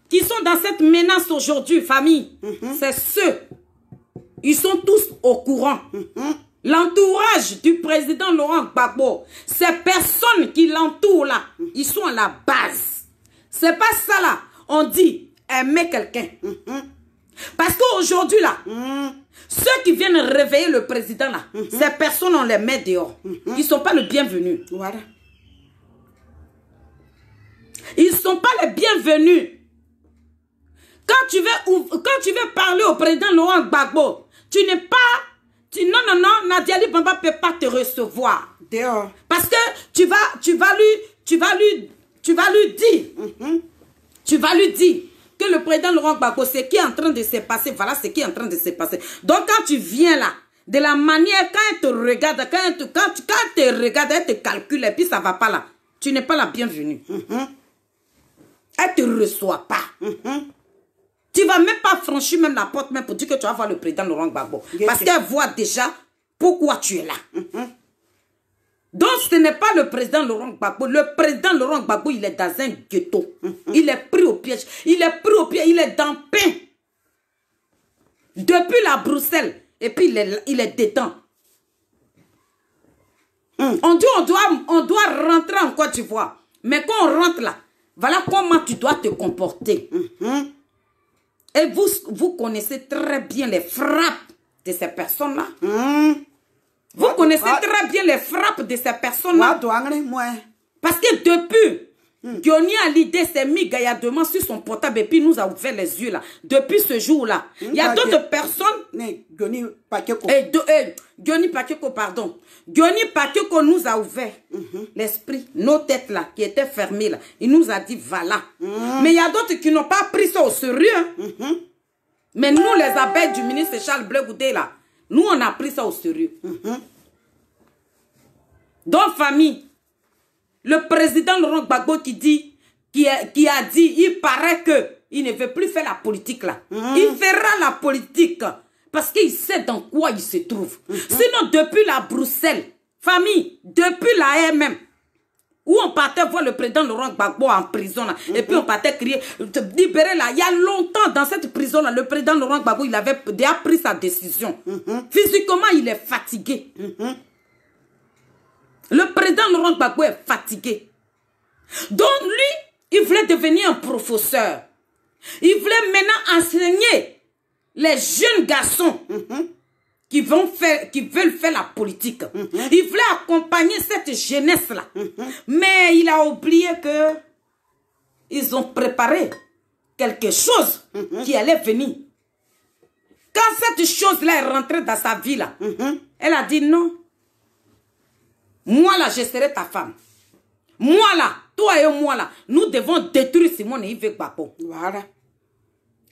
qui sont dans cette menace aujourd'hui, famille, c'est ceux, ils sont tous au courant. L'entourage du président Laurent Gbagbo, ces personnes qui l'entourent là, ils sont à la base. C'est pas ça là, on dit aimer quelqu'un. Parce qu'aujourd'hui, là, ceux qui viennent réveiller le président, là, ces personnes, on les met dehors. Ils ne sont pas les bienvenus. Voilà. Ils ne sont pas les bienvenus. Quand tu veux parler au président Laurent Gbagbo, tu n'es pas... non, Nadiali Bamba ne peut pas te recevoir. Dehors. Parce que tu vas lui dire que le président Laurent Gbagbo, ce qui est en train de se passer, voilà ce qui est en train de se passer. Donc quand tu viens là, de la manière, quand elle te regarde, quand elle te calcule et puis ça ne va pas là, tu n'es pas la bienvenue. Elle ne te reçoit pas. Tu ne vas même pas franchir même la porte même pour dire que tu vas voir le président Laurent Gbagbo. Parce qu'elle voit déjà pourquoi tu es là. Donc ce n'est pas le président Laurent Gbagbo. Le président Laurent Gbagbo, il est dans un ghetto. Il est pris au piège. Il est pris au piège. Il est dans pain. Depuis la Bruxelles. Et puis il est dedans. On dit on doit rentrer en Côte d'Ivoire. Mais quand on rentre là, voilà comment tu dois te comporter. Et vous connaissez très bien les frappes de ces personnes-là. Vous connaissez très bien les frappes de ces personnes-là. Parce que depuis, Johnny Hallyday s'est mis gaillardement sur son portable et puis nous a ouvert les yeux là. Depuis ce jour-là, il y a d'autres personnes. Johnny Pakeko. Johnny Pakeko, pardon. Johnny Pakeko nous a ouvert l'esprit, nos têtes là, qui étaient fermées là. Il nous a dit voilà. Mais il y a d'autres qui n'ont pas pris ça au sérieux. Mais nous, les abeilles du ministre Charles Blé Goudé là, nous on a pris ça au sérieux. Donc famille, le président Laurent Gbagbo qui a dit, il paraît qu'il ne veut plus faire la politique là. Il fera la politique parce qu'il sait dans quoi il se trouve. Sinon, depuis la Bruxelles, famille, depuis la MM, où on partait voir le président Laurent Gbagbo en prison là, et puis on partait crier, libérer là. Il y a longtemps dans cette prison là, le président Laurent Gbagbo, il avait déjà pris sa décision. Physiquement, il est fatigué. Le président Laurent Gbagbo est fatigué. Donc lui, il voulait devenir un professeur. Il voulait maintenant enseigner les jeunes garçons qui veulent faire la politique. Il voulait accompagner cette jeunesse-là. Mais il a oublié que ils ont préparé quelque chose qui allait venir. Quand cette chose-là est rentrée dans sa vie, là, elle a dit non. Moi là, je serai ta femme. Moi là, toi et moi là, nous devons détruire Simone Yves Gbagbo. Voilà.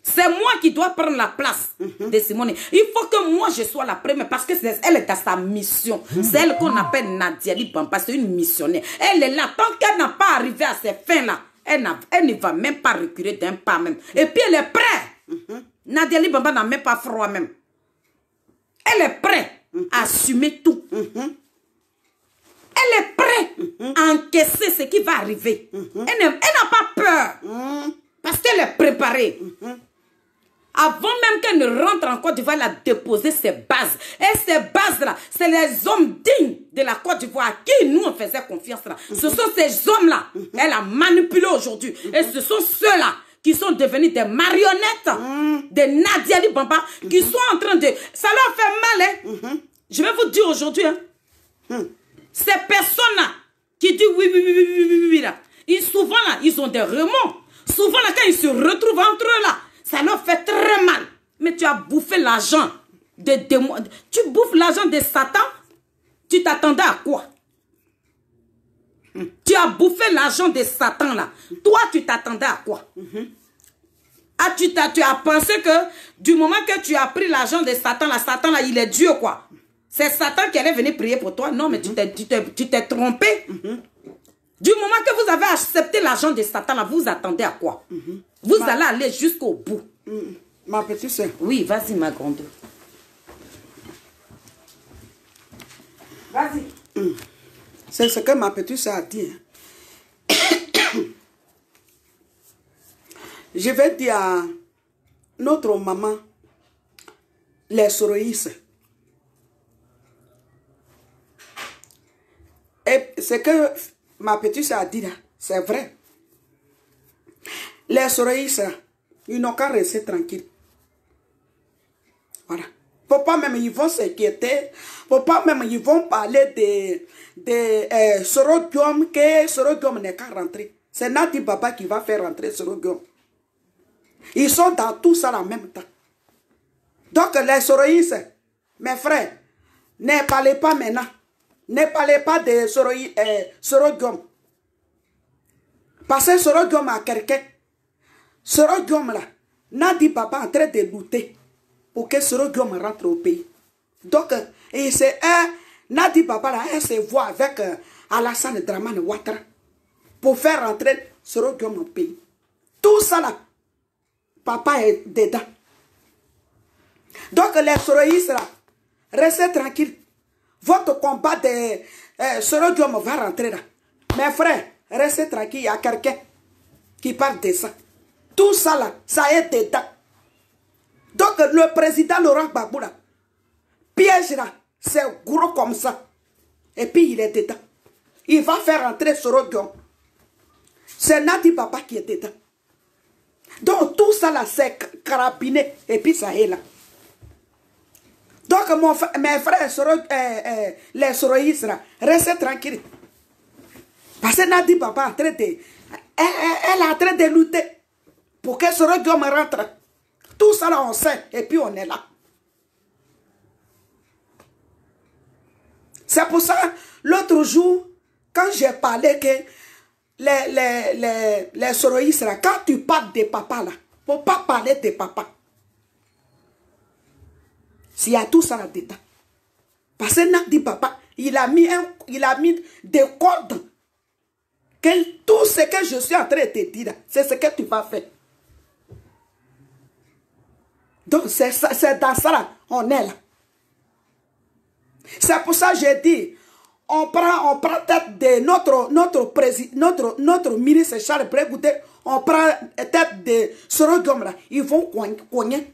C'est moi qui dois prendre la place de Simone. Il faut que moi je sois la première parce que elle est dans sa mission. C'est elle qu'on appelle Nadiali Bamba, c'est une missionnaire. Elle est là, tant qu'elle n'a pas arrivé à ses fins là, elle ne va même pas reculer d'un pas même. Et puis elle est prête. Nadiali Bamba n'a même pas froid même. Elle est prête à assumer tout. Elle est prête à encaisser ce qui va arriver. Elle n'a pas peur. Parce qu'elle est préparée. Avant même qu'elle ne rentre en Côte d'Ivoire, elle a déposé ses bases. Et ces bases-là, c'est les hommes dignes de la Côte d'Ivoire à qui nous on faisait confiance là. Ce sont ces hommes-là. Elle a manipulé aujourd'hui. Et ce sont ceux-là qui sont devenus des marionnettes de Nadiali Bamba, qui sont en train de... Ça leur fait mal, hein. Je vais vous dire aujourd'hui, hein. Ces personnes-là qui disent oui, là, souvent là, ils ont des remords. Souvent là, quand ils se retrouvent entre eux là, ça leur fait très mal. Mais tu as bouffé l'argent de démons. Tu bouffes l'argent de Satan. Tu t'attendais à quoi? Tu as bouffé l'argent de Satan là. Toi, tu t'attendais à quoi? Tu as pensé que du moment que tu as pris l'argent de Satan là, il est Dieu quoi. C'est Satan qui allait venir prier pour toi. Non, mais tu t'es trompé. Du moment que vous avez accepté l'argent de Satan, là, vous attendez à quoi? Vous allez aller jusqu'au bout. Ma petite soeur. Oui, vas-y, ma grande. Vas-y. C'est ce que ma petite soeur a dit. Je vais dire à notre maman, les soroïstes. Et ce que ma petite soeur a dit là, c'est vrai. Les soroïstes, ils n'ont qu'à rester tranquilles. Voilà. Pourquoi même ils vont s'inquiéter? Pourquoi même ils vont parler de Sorogium, que Sorogium n'est qu'à rentrer. C'est Nadi Baba qui va faire rentrer Sorogium. Ils sont dans tout ça en même temps. Donc les Soroïs, mes frères, ne parlez pas maintenant. Ne parlez pas de Sorogium. Parce que Sorogium a quelqu'un. Sorogium là, Nadi Baba est en train de lutter pour que Sorogium rentre au pays. Donc, Nadi Baba là, elle se voit avec Alassane Dramane Ouattara pour faire rentrer Sorogium au pays. Tout ça là, papa est dedans. Donc, les Soroïs là, restez tranquilles. Votre combat de Sorogium va rentrer là. Mes frères, restez tranquilles, il y a quelqu'un qui parle de ça. Tout ça là, ça est dedans. Donc le président Laurent Gbagbo là, piège là, c'est gros comme ça. Et puis il est dedans. Il va faire entrer Sorogium. C'est Nadi Baba qui est dedans. Donc tout ça là, c'est carabiné. Et puis ça est là. Donc mes frères, les Soroïs là, restez tranquilles. Parce que Nadi Baba est en train de... Elle est en train de lutter pour que Sorogium rentre. Tout ça là on sait et puis on est là. C'est pour ça, l'autre jour, quand j'ai parlé que les Soroïs là, quand tu parles de papa là, il ne faut pas parler de papa. S'il y a tout ça là-dedans. Parce que Nadi Baba, il a mis des cordes. Que tout ce que je suis en train de te dire, c'est ce que tu vas faire. Donc, c'est dans ça là, on est là. C'est pour ça que j'ai dit, on prend tête de notre ministre Charles Brégoudé, on prend tête de Sorogium là, ils vont cogner.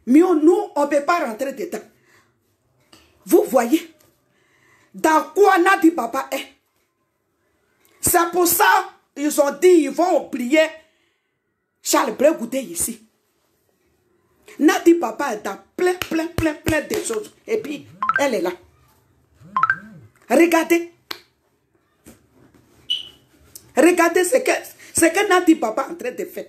Mais nous, on ne peut pas rentrer dedans. Vous voyez, dans quoi Nadi Baba est. C'est pour ça, ils ont dit, ils vont oublier Charles Brégoudé ici. Nadi Baba est dans plein de choses. Et puis, elle est là. Regardez. Regardez ce que Nadi Baba est en train de faire.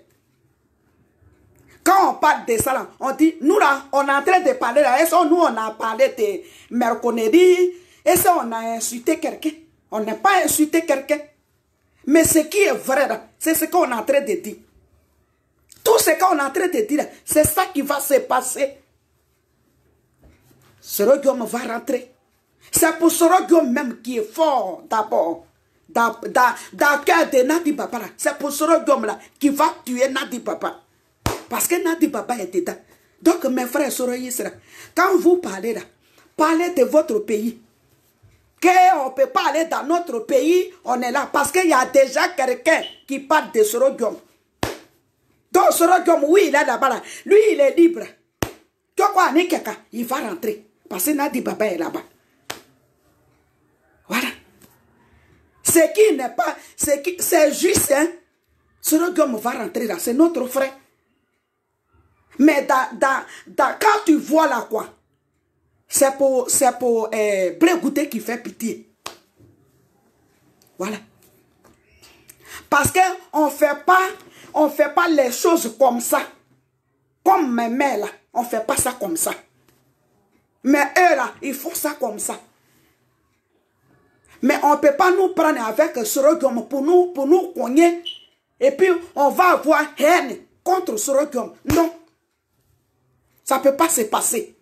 Quand on parle de ça, là, on dit, nous là, on est en train de parler là. Est-ce que nous, on a parlé de merconnerie? Est-ce qu'on a insulté quelqu'un? On n'a pas insulté quelqu'un. Mais ce qui est vrai, c'est ce qu'on est en train de dire. Tout ce qu'on est en train de dire, c'est ça qui va se passer. Sorogium va rentrer. C'est pour Sorogium même qui est fort d'abord. Dans le cœur de Nadi Baba. C'est pour Sorogium là qui va tuer Nadi Baba. Parce que Nadi Baba est dedans. Donc mes frères Soroïs, quand vous parlez là, parlez de votre pays. Qu'on ne peut pas aller dans notre pays, on est là. Parce qu'il y a déjà quelqu'un qui parle de Sorogium. Donc Sorogium, oui, il est là-bas. Là. Lui, il est libre. Tu vois quoi, il va rentrer. Parce que Nadi Baba est là-bas. Voilà. Ce qui n'est pas... C'est juste, hein. Sorogium va rentrer là. C'est notre frère. Mais quand tu vois là quoi, c'est pour Brégoudé qui fait pitié. Voilà. Parce qu'on ne fait pas les choses comme ça. Comme mes mères là, on ne fait pas ça comme ça. Mais eux là, ils font ça comme ça. Mais on ne peut pas nous prendre avec Sorogium pour nous cogner. Et puis on va avoir haine contre Sorogium. Non. Ça ne peut pas se passer.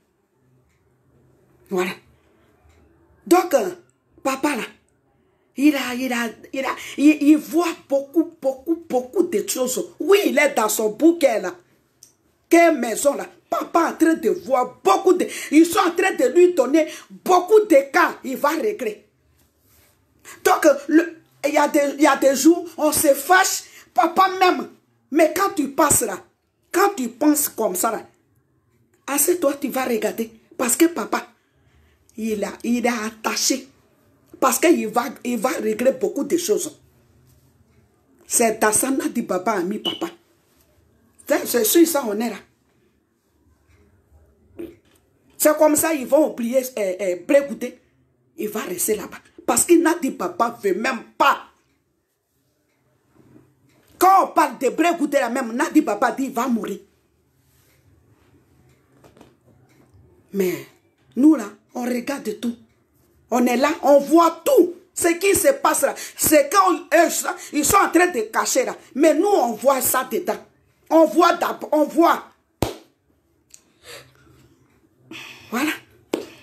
Voilà. Donc, papa là, il voit beaucoup de choses. Oui, il est dans son bouquet là. Quelle maison là. Papa est en train de voir beaucoup de... Ils sont en train de lui donner beaucoup de cas. Il va régler. Donc, il y a des jours, on se fâche. Papa même. Mais quand tu passes là, quand tu penses comme ça là, assez toi tu vas regarder. Parce que papa, il est attaché. Parce qu'il va régler beaucoup de choses. C'est Dassana dit Baba a mis papa. C'est sur ça on est là. C'est comme ça, ils vont oublier Brégoudé. Il va rester là-bas. Parce qu'il n'a dit papa ne veut même pas. Quand on parle de Brégoudé, là même, Nadi Papa dit il va mourir. Mais nous là, on regarde tout. On est là, on voit tout. Ce qui se passe là, c'est quand ils sont en train de cacher là. Mais nous, on voit ça dedans. On voit d'abord, on voit. Voilà.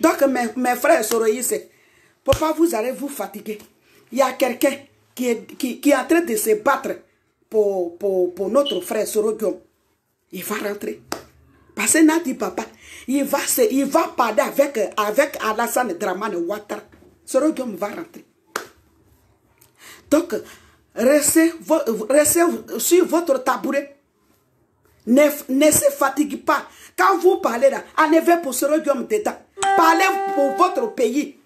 Donc mes frères Soroïs, papa, vous allez vous fatiguer. Il y a quelqu'un qui est en train de se battre pour notre frère Sorogium. Il va rentrer. Parce que Nadi Papa, il va parler avec Alassane Dramane Ouattara. Sorogium va rentrer. Donc, restez sur votre tabouret. Ne se fatiguez pas. Quand vous parlez là, enlevez pour Sorogium dedans. Parlez pour votre pays.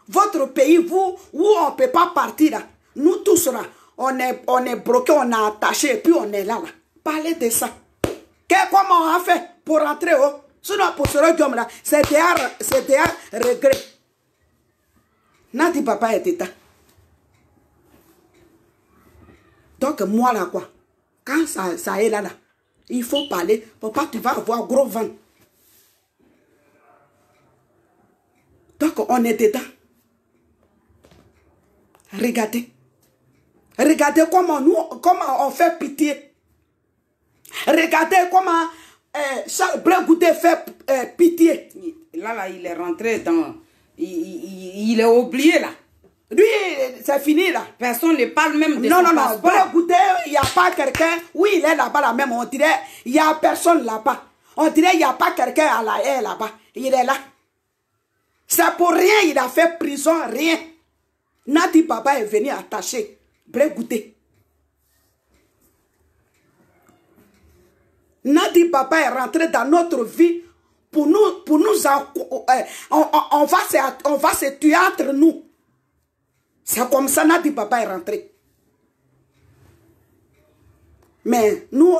Votre pays, où on ne peut pas partir là. Nous tous là, on est bloqués, on est attaché et puis on est là. Parlez de ça. Comment on a fait pour rentrer haut? Sinon pour Sorogium là, c'est des regrets. Nadi Papa est état. Donc moi là quoi, quand ça est là, il faut parler. Papa, tu vas avoir gros vent. Donc on est dedans. Regardez. Regardez comment on fait pitié. Regardez comment Charles Brégoudé fait pitié. Là, il est rentré dans... Il est oublié là. Lui, c'est fini là. Personne ne parle même de son Non, passeport. Brégoudé, il n'y a pas quelqu'un. Oui, il est là-bas là même. On dirait, il n'y a personne là-bas. On dirait, il n'y a pas quelqu'un à la haie là-bas. Il est là. C'est pour rien, il a fait prison, rien. Nadi Papa est venu attacher Brégoudé. Nadi Papa est rentré dans notre vie pour nous on va se tuer entre nous. C'est comme ça Nadi Papa est rentré. Mais nous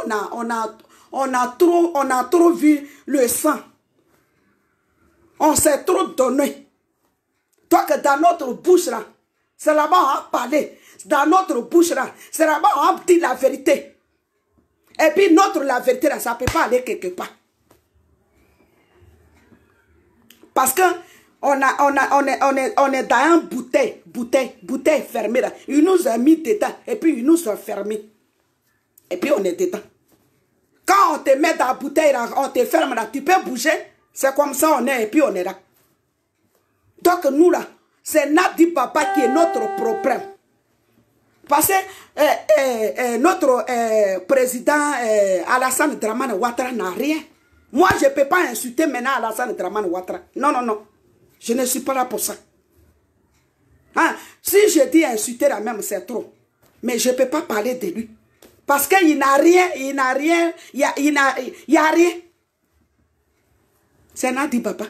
on a trop vu le sang. On s'est trop donné. Toi que dans notre bouche là, c'est là-bas on a parlé. Dans notre bouche là, c'est là-bas on a dit la vérité. Et puis la vérité là, ça ne peut pas aller quelque part. Parce que on est dans un bouteille fermée là. Ils nous ont mis dedans et puis ils nous ont fermés. Et puis on est dedans. Quand on te met dans la bouteille là, on te ferme là, tu peux bouger. C'est comme ça on est et puis on est là. Donc nous là, c'est Nadi Papa qui est notre problème. Parce que notre président Alassane Dramane Ouattara n'a rien. Moi, je ne peux pas insulter maintenant Alassane Dramane Ouattara. Non. Je ne suis pas là pour ça. Hein? Si je dis insulter la même, c'est trop. Mais je ne peux pas parler de lui. Parce qu'il n'a rien, il n'y a rien. C'est Nadi Papa.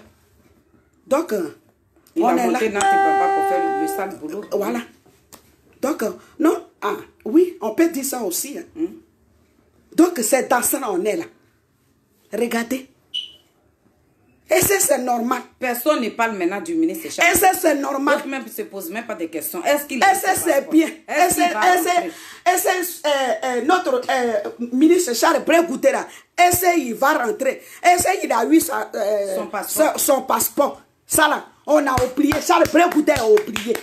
Donc, on est là. Nadi Papa pour faire le sale boulot. Voilà. Donc, non, oui, on peut dire ça aussi. Hein. Donc, c'est dans ça qu'on est là. Regardez. Et c'est normal. Personne ne parle maintenant du ministre Charles. Et c'est normal. D'autres même ne se posent même pas de questions. Est-ce qu'il c'est bien. Notre ministre Charles Brégoudé là, il va rentrer. Il a eu son passeport. Ça là, on a oublié. Charles Brégoudé a oublié.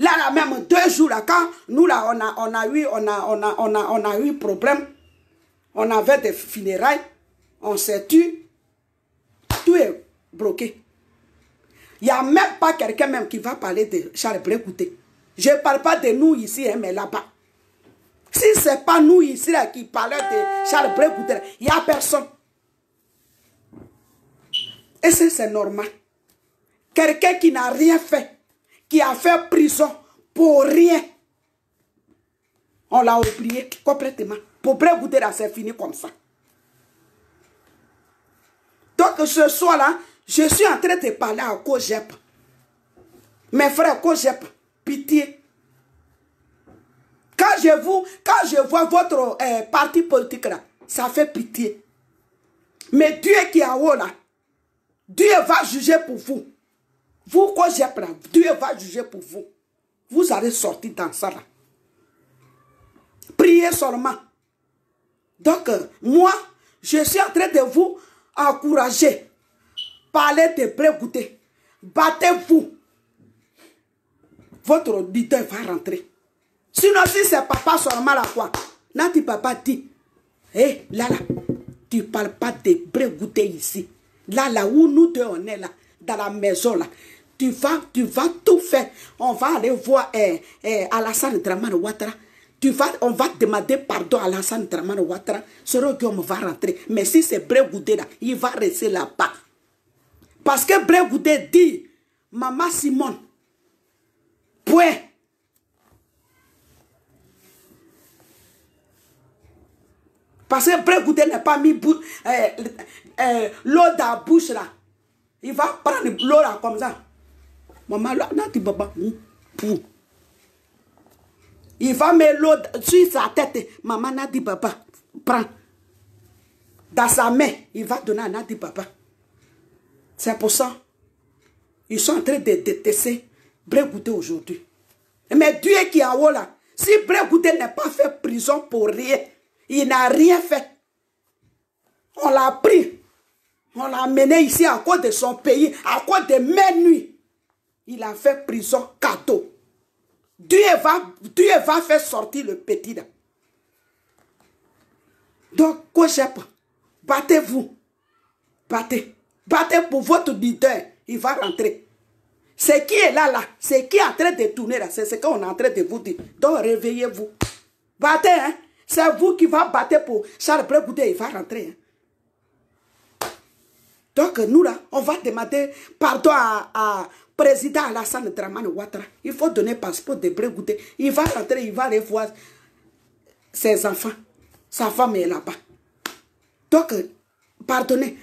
Là, même 2 jours, là, quand nous, là, on a eu problème, on avait des funérailles, on s'est tué, tout est bloqué. Il n'y a même pas quelqu'un même qui va parler de Charles Brégoudé. Je ne parle pas de nous ici, hein, mais là-bas. Si ce n'est pas nous ici là, qui parlons de Charles Brégoudé, il n'y a personne. Et c'est normal. Quelqu'un qui n'a rien fait, qui a fait prison pour rien. On l'a oublié complètement. Pour Brégoudé, c'est fini comme ça. Donc ce soir-là, je suis en train de parler à Kojep. Mes frères Kojep, pitié. Quand je vois votre parti politique là, ça fait pitié. Mais Dieu qui est en haut là, Dieu va juger pour vous. Vous, quand j'ai pris, Dieu va juger pour vous. Vous allez sortir dans ça là. Priez seulement. Donc, moi, je suis en train de vous encourager. Parlez de pré-goûter. Battez-vous. Votre leader va rentrer. Sinon, si c'est papa seulement là, quoi. Nati papa dit, hé, là, tu ne parles pas de pré-goûter ici. Là, où nous deux, on est là, dans la maison là. Tu vas tout faire. On va aller voir Alassane Dramane Ouattara. On va demander pardon à Alassane Dramane Ouattara. Soro Guillaume va rentrer. Mais si c'est Bré Goudé là, il va rester là-bas. Parce que Bré Goudé dit, Maman Simone, point. Parce que Bré Goudé n'a pas mis l'eau dans la bouche là. Il va prendre l'eau là comme ça. Maman, là, baba. Il va mettre l'eau sur sa tête. Maman, Nadi Baba, prends. Dans sa main, il va donner à Nadi Baba. C'est pour ça. Ils sont en train de détester Bré Goudé aujourd'hui. Mais Dieu qui est en haut là, si Bré Goudé n'a pas fait prison pour rien, il n'a rien fait. On l'a pris. On l'a amené ici à cause de son pays, à cause de mes nuits. Il a fait prison cadeau. Dieu va faire sortir le petit là. Donc, battez-vous. Battez. Battez pour votre leader. Il va rentrer. Ce qui est là, ce qui est en train de tourner là, c'est ce qu'on est en train de vous dire. Donc, réveillez-vous. Battez, hein. C'est vous qui va battre pour Charles Bré Goudé, il va rentrer. Hein. Donc, nous là, on va demander pardon à président Alassane Dramane Ouattara. Il faut donner passeport de Bré Goudé. Il va rentrer, il va aller voir ses enfants. Sa femme est là-bas. Donc, pardonnez.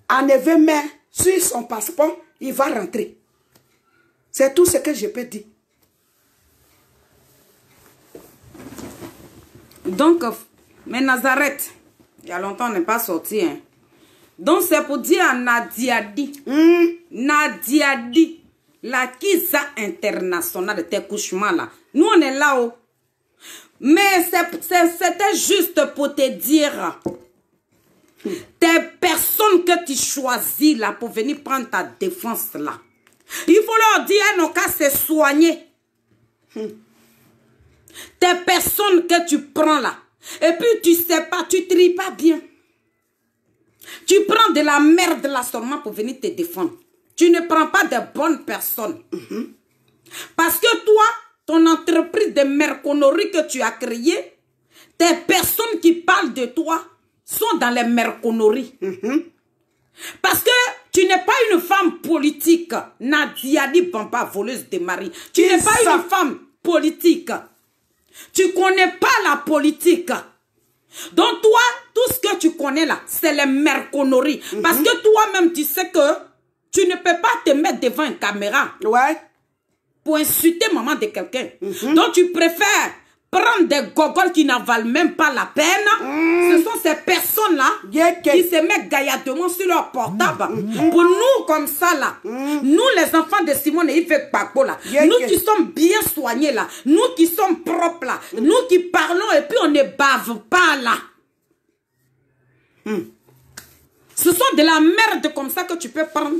Enlevez main sur son passeport, il va rentrer. C'est tout ce que je peux dire. Donc, mais Nazareth, il y a longtemps, on n'est pas sorti. Hein. Donc, c'est pour dire à Nadia Di, Nadia Di, la Kisa internationale de tes couchements là. Nous, on est là-haut. Mais c'était juste pour te dire, tes personnes que tu choisis là pour venir prendre ta défense là, il faut leur dire, non, qu'à se soigner. Tes personnes que tu prends là, et puis tu sais pas, tu tries pas bien. Tu prends de la merde là seulement pour venir te défendre. Tu ne prends pas de bonnes personnes. Parce que toi, ton entreprise de merconnerie que tu as créée, tes personnes qui parlent de toi sont dans les merconneries. Parce que tu n'es pas une femme politique. Nadia Di Bamba, voleuse de mari. Tu n'es pas une femme politique. Tu connais pas la politique. Donc toi, tout ce que tu connais là, c'est les merconneries. Parce que toi-même, tu sais que tu ne peux pas te mettre devant une caméra. Ouais. Pour insulter maman de quelqu'un. Donc tu préfères prendre des gogoles qui n'en valent même pas la peine. Ce sont ces personnes-là qui se mettent gaillardement sur leur portable. Pour nous, comme ça, là, nous, les enfants de Simone et Yves Gbagbo, là, nous qui sommes bien soignés, là, nous qui sommes propres, là, nous qui parlons et puis on ne bave pas, là. Ce sont de la merde comme ça que tu peux prendre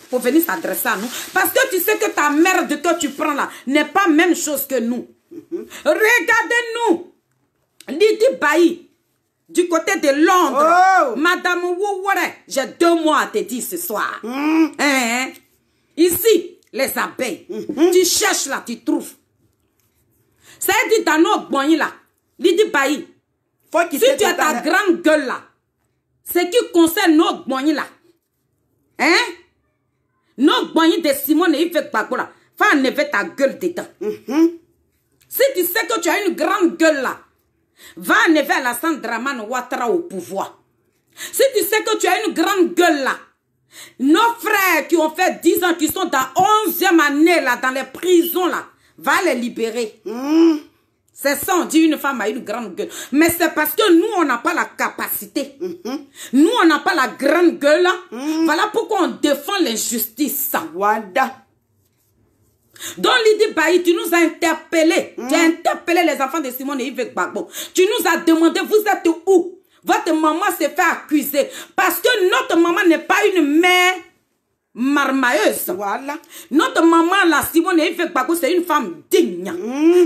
pour venir s'adresser à nous. Parce que tu sais que ta merde que tu prends, là, n'est pas la même chose que nous. Regardez-nous. Lydie Bailly, du côté de Londres. Madame Wouware, j'ai 2 mois à te dire ce soir. Ici, les abeilles. Tu cherches là, tu trouves. Ça veut dire dans nos boignes là. Lydie Bailly, si tu as ta grande gueule là, ce qui concerne nos boignes là, nos boignes de Simone et Yves Gbagbo là, faut enlever ta gueule dedans. Si tu sais que tu as une grande gueule là, va enlever Alassane Dramane Ouattara au pouvoir. Si tu sais que tu as une grande gueule là, nos frères qui ont fait 10 ans, qui sont dans 11e année là, dans les prisons là, va les libérer. C'est ça, on dit une femme a une grande gueule. Mais c'est parce que nous, on n'a pas la capacité. Nous, on n'a pas la grande gueule. Voilà pourquoi on défend l'injustice. Wanda. Donc, Lydie Bailly, tu nous as interpellés. Tu as interpellé les enfants de Simone et Yves Gbagbo. Tu nous as demandé, vous êtes où? Votre maman s'est fait accuser. Parce que notre maman n'est pas une mère marmailleuse. Voilà. Notre maman, la Simone et Yves Gbagbo, c'est une femme digne.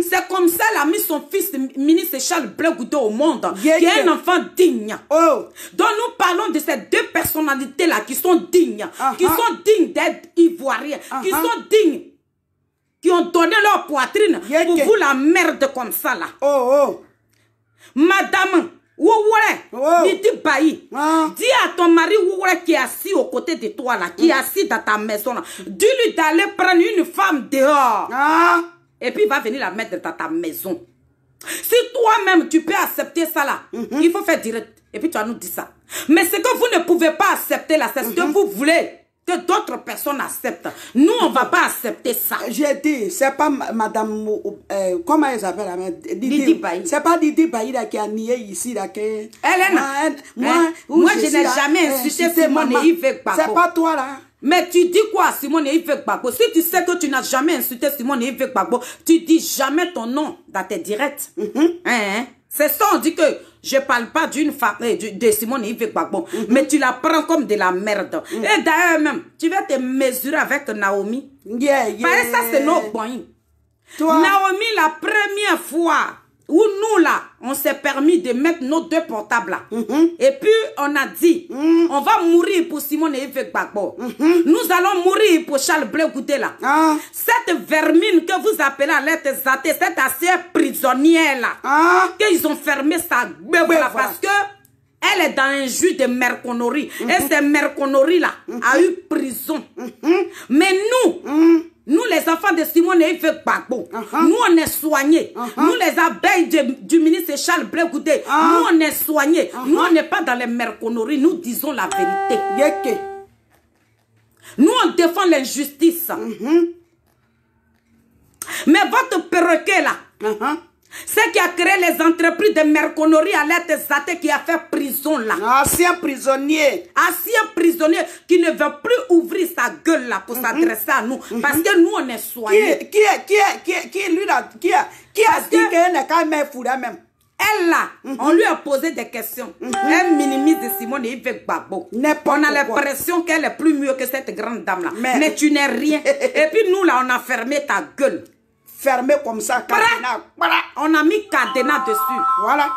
C'est comme ça qu'elle a mis son fils, ministre Charles Blé Goudé, au monde. Qui est un enfant digne. Oh. Donc, nous parlons de ces deux personnalités-là qui sont dignes. Qui sont dignes d'être ivoiriens. Qui sont dignes. Qui ont donné leur poitrine pour vous la merde comme ça là. Madame, Lydie Bailly, dis à ton mari qui est assis aux côtés de toi là, qui est assis dans ta maison là, dis-lui d'aller prendre une femme dehors. Et puis il va venir la mettre dans ta maison. Si toi-même tu peux accepter ça là, il faut faire direct. Et puis tu vas nous dire ça. Mais ce que vous ne pouvez pas accepter là, c'est ce que vous voulez que d'autres personnes acceptent. Nous, on ne va pas accepter ça. J'ai dit, c'est pas madame, comment elle s'appelle? Lydie Bailly. C'est pas Lydie Bailly qui a nié ici. Là, elle est moi, je n'ai jamais insulté Simone et Yves Gbagbo. C'est pas toi là. Mais tu dis quoi à Simone et Yves Gbagbo? Si tu sais que tu n'as jamais insulté Simone et Yves Gbagbo, tu dis jamais ton nom dans tes directs. C'est ça, on dit que je parle pas d'une femme, de Simone et Yves Gbagbo, mais tu la prends comme de la merde. Et d'ailleurs même, tu vas te mesurer avec Naomi. Parce que ça, c'est nos boys. Naomi, la première fois où nous, là, on s'est permis de mettre nos deux portables, là. Et puis, on a dit, on va mourir pour Simone et Yves Gbagbo. Nous allons mourir pour Charles Blé Goudé, là. Cette vermine que vous appelez à l'être Zaté, cette ancienne prisonnière, là, qu'ils ont fermé sa gueule, parce que elle est dans un jus de merconerie. Et cette merconerie-là a eu prison. Mais nous, les enfants de Simone et Yves Gbagbo, nous, on est soignés. Nous, les abeilles du ministre Charles Blé Goudé, nous, on est soignés. Nous, on n'est pas dans les merconneries. Nous disons la vérité. Nous, on défend l'injustice. Mais votre perroquet, là, c'est qui a créé les entreprises de merconnerie à l'aide Zaté qui a fait prison là. Ancien prisonnier. Ancien prisonnier qui ne veut plus ouvrir sa gueule là pour s'adresser à nous. Parce que nous on est soignés. Qui a dit qu'elle n'est qu'à même foutre même? Elle là, on lui a posé des questions. Elle minimise Simone et Yves Gbagbo. On a l'impression qu'elle est plus mieux que cette grande dame là. Mais tu n'es rien. Et puis nous là, on a fermé ta gueule. Fermé comme ça, cadenas. On a mis cadenas dessus. Voilà.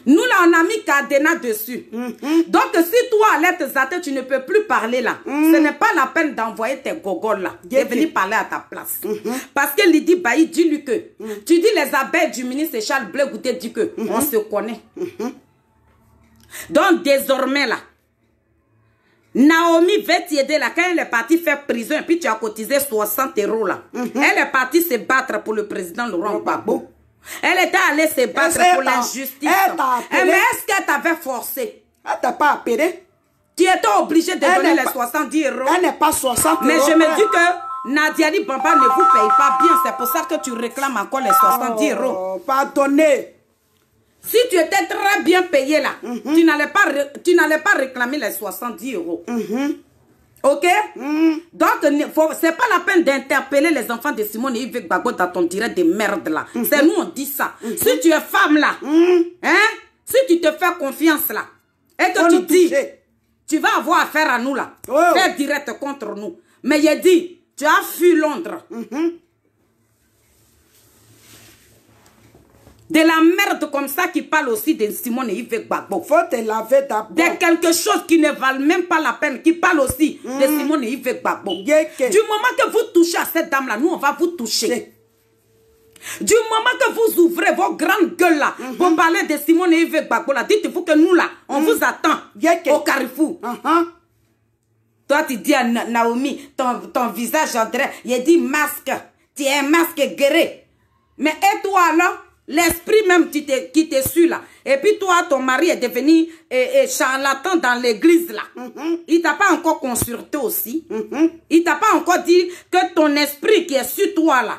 Nous là, on a mis cadenas dessus. Donc, si toi, à l'aide Zaté, tu ne peux plus parler là, ce n'est pas la peine d'envoyer tes gogoles là, de venir parler à ta place. Parce que Lydie Bailly, dis-lui que, tu dis les abeilles du ministre Charles Blé Goudé, dit que, on se connaît. Donc, désormais là, Naomi va t'aider là, quand elle est partie faire prison, et puis tu as cotisé 60 € là. Elle est partie se battre pour le président Laurent Gbagbo. Elle était allée se battre pour l'injustice. Mais est-ce qu'elle t'avait forcé? Elle t'a pas appelé? Tu étais obligé de donner les 70 €. Elle n'est pas 60 €. Mais je me dis que Nadiali Bamba ne vous paye pas bien. C'est pour ça que tu réclames encore les 70 €. Pardonnez. Si tu étais très bien payé là, tu n'allais pas réclamer les 70 €. Ok? Donc, c'est pas la peine d'interpeller les enfants de Simone et Yves Gbagbo dans ton direct de merde là. C'est nous, on dit ça. Si tu es femme là, si tu te fais confiance là, et que tu dis, tu vas avoir affaire à nous là, fais direct contre nous. Mais il dit, tu as fui Londres. De la merde comme ça qui parle aussi de Simone et Yves Gbagbo. Faut te laver d'abord. De quelque chose qui ne valent même pas la peine, qui parle aussi de Simone et Yves Gbagbo. Du moment que vous touchez à cette dame-là, nous on va vous toucher. Du moment que vous ouvrez vos grandes gueules là, pour parler de Simone et Yves Gbagbo là, dites-vous que nous là, on vous attend au carrefour. Toi tu dis à Naomi, ton visage en train, il dit masque, tu es un masque guéri. Mais et toi là? l'esprit même qui te suit là. Et puis toi, ton mari est devenu charlatan dans l'église là. Il t'a pas encore consulté aussi. Il t'a pas encore dit que ton esprit qui est sur toi là,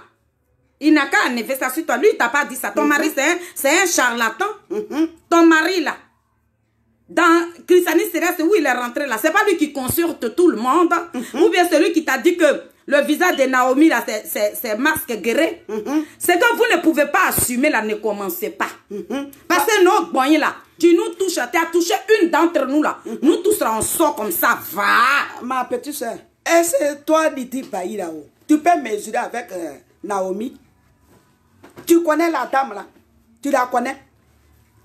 il n'a qu'à enlever ça sur toi. Lui, il t'a pas dit ça. Ton mari, c'est un charlatan. Ton mari là, dans Christianisme Céleste, où il est rentré là, c'est pas lui qui consulte tout le monde. Ou bien c'est lui qui t'a dit que le visage de Naomi là, c'est masque guéri. C'est que vous ne pouvez pas assumer là, ne commencez pas. Parce que nos boyens là, tu nous touches, tu as touché une d'entre nous là. Nous tous là, on sort comme ça, va. Ma petite soeur, est-ce que toi, Didi Bailly là-haut, tu peux mesurer avec Naomi? Tu connais la dame là? Tu la connais?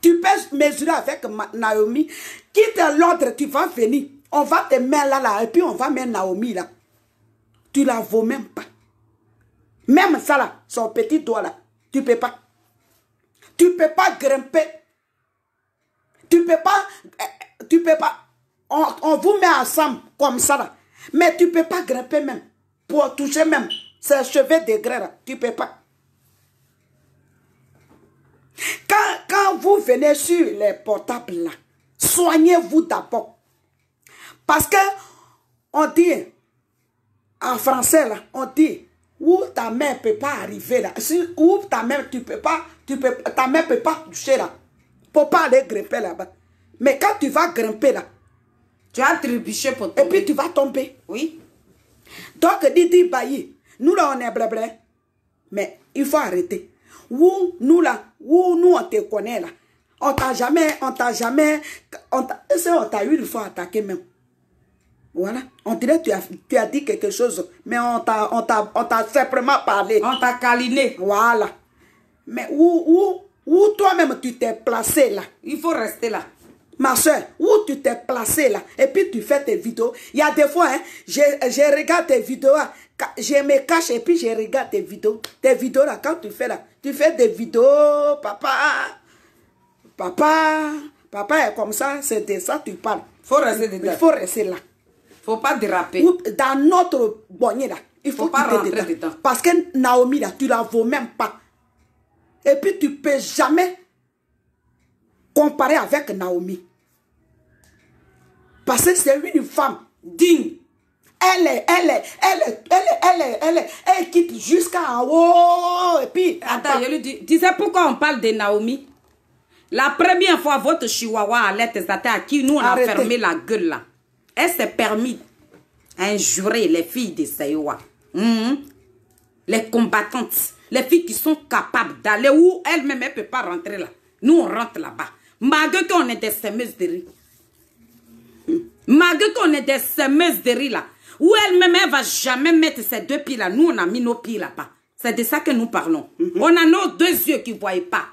Tu peux mesurer avec Naomi. Quitte l'ordre, tu vas venir. On va te mettre là, et puis on va mettre Naomi là. Tu la vaux même pas. Même ça là, son petit doigt là, tu peux pas. Tu peux pas grimper. Tu peux pas. On vous met ensemble comme ça là. Mais tu peux pas grimper même. Pour toucher même ses cheveux de grès là, tu peux pas. Quand vous venez sur les portables là, soignez-vous d'abord. Parce que on dit, en français là, on dit, où ta mère peut pas arriver là, où ta mère ta mère peut pas toucher là, pour pas aller grimper là-bas. Mais quand tu vas grimper là, tu as trébuché pour tomber. Et puis tu vas tomber. Oui. Donc Didi Bailly, nous là on est blabla, mais il faut arrêter. Où nous là, où nous on te connaît là, on t'a jamais eu une fois attaqué même. Voilà, on dirait que tu as dit quelque chose, mais on t'a simplement parlé. On t'a câliné. Voilà. Mais où toi-même tu t'es placé là. Il faut rester là. Ma soeur, où tu t'es placé là, et puis tu fais tes vidéos. Il y a des fois, hein, je regarde tes vidéos, je me cache et puis je regarde tes vidéos. Tes vidéos là, quand tu fais là, tu fais des vidéos, papa est comme ça, c'est de ça que tu parles. Faut rester dedans. Il faut rester là. Faut pas déraper. Dans notre bonnier là, il faut pas rentrer dedans. Parce que Naomi là, tu la vaux même pas. Et puis tu peux jamais comparer avec Naomi. Parce que c'est une femme digne. Elle quitte jusqu'à en haut. Et puis. Attends, je lui dis, tu sais pourquoi on parle de Naomi? La première fois, votre chihuahua allait à qui nous on a fermé la gueule là. Elle s'est permis d'injurer les filles de Sayoua. Les combattantes. Les filles qui sont capables d'aller où elles-mêmes ne peuvent pas rentrer là. Nous on rentre là-bas. Malgré qu'on est des semeuses de riz. Malgré qu'on est des semeuses de riz là. Où elle-même elle va jamais mettre ses deux pieds là. Nous on a mis nos pieds là-bas. C'est de ça que nous parlons. On a nos deux yeux qui ne voient pas.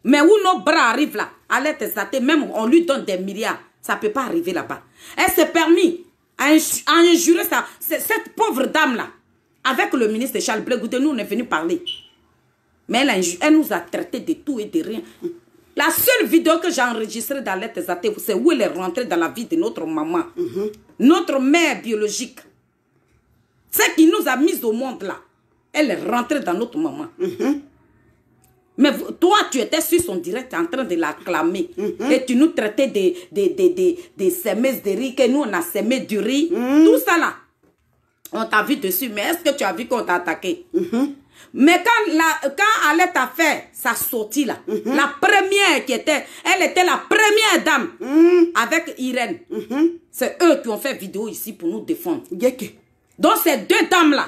Mais où nos bras arrivent là, à l'être exalté, même on lui donne des milliards, ça ne peut pas arriver là-bas. Elle s'est permis à injurer ça. Cette pauvre dame-là, avec le ministre Charles Blé Goudé, nous on est venu parler. Mais elle nous a traité de tout et de rien. La seule vidéo que j'ai enregistrée dans l'être exalté, c'est où elle est rentrée dans la vie de notre maman. Notre mère biologique. Celle qui nous a mis au monde là. Elle est rentrée dans notre maman. Mais toi, tu étais sur son direct en train de l'acclamer. Et tu nous traitais des semeuses de riz, que nous, on a semé du riz. Tout ça là. On t'a vu dessus. Mais est-ce que tu as vu qu'on t'a attaqué? Mais quand Alette a fait sa sortie là, la première qui était, elle était la première dame avec Irène. C'est eux qui ont fait vidéo ici pour nous défendre. Donc ces deux dames-là,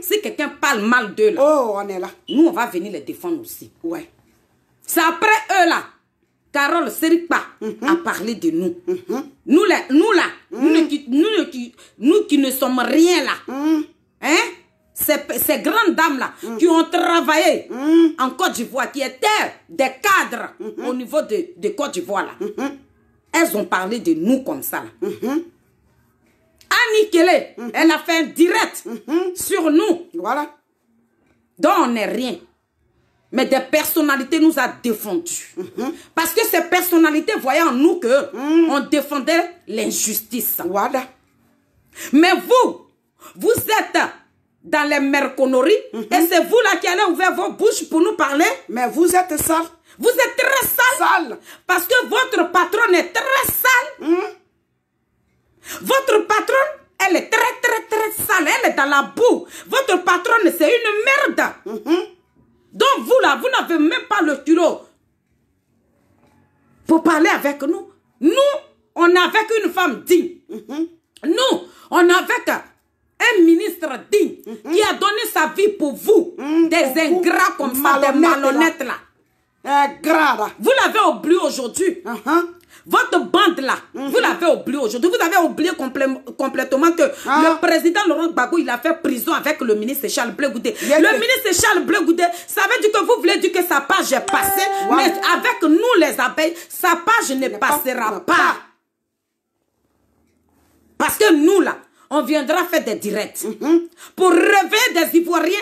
si quelqu'un parle mal d'eux, on est là. Nous, on va venir les défendre aussi. Ouais. C'est après eux, là, Carole Seripa a parlé de nous. Nous, là, nous qui ne sommes rien là. Hein? Ces grandes dames-là qui ont travaillé en Côte d'Ivoire, qui étaient des cadres au niveau de Côte d'Ivoire, là. Elles ont parlé de nous comme ça, là. Annie Kelly, elle a fait un direct sur nous. Voilà. Donc on n'est rien. Mais des personnalités nous a défendus. Parce que ces personnalités voyaient en nous que on défendait l'injustice. Voilà. Mais vous êtes dans les merconneries. Et c'est vous là qui allez ouvrir vos bouches pour nous parler. Mais vous êtes sale. Vous êtes très sale. Parce que votre patronne est très sale. Votre patronne, elle est très sale. Elle est dans la boue. Votre patronne, c'est une merde. Donc vous là, vous n'avez même pas le culot pour parler avec nous. Nous, on est avec une femme digne. Nous, on est avec un ministre digne qui a donné sa vie pour vous. Des ingrats comme ça, des malhonnêtes là. Vous l'avez oublié aujourd'hui. Votre bande là, vous l'avez oublié aujourd'hui. Vous avez oublié complètement que le président Laurent Gbagbo, il a fait prison avec le ministre Charles Blé Goudé. Le ministre Charles Blé Goudé, ça veut dire que vous voulez dire que sa page est passée, mais avec nous les abeilles, sa page ne passera pas. Parce que nous là, on viendra faire des directs pour réveiller des Ivoiriens.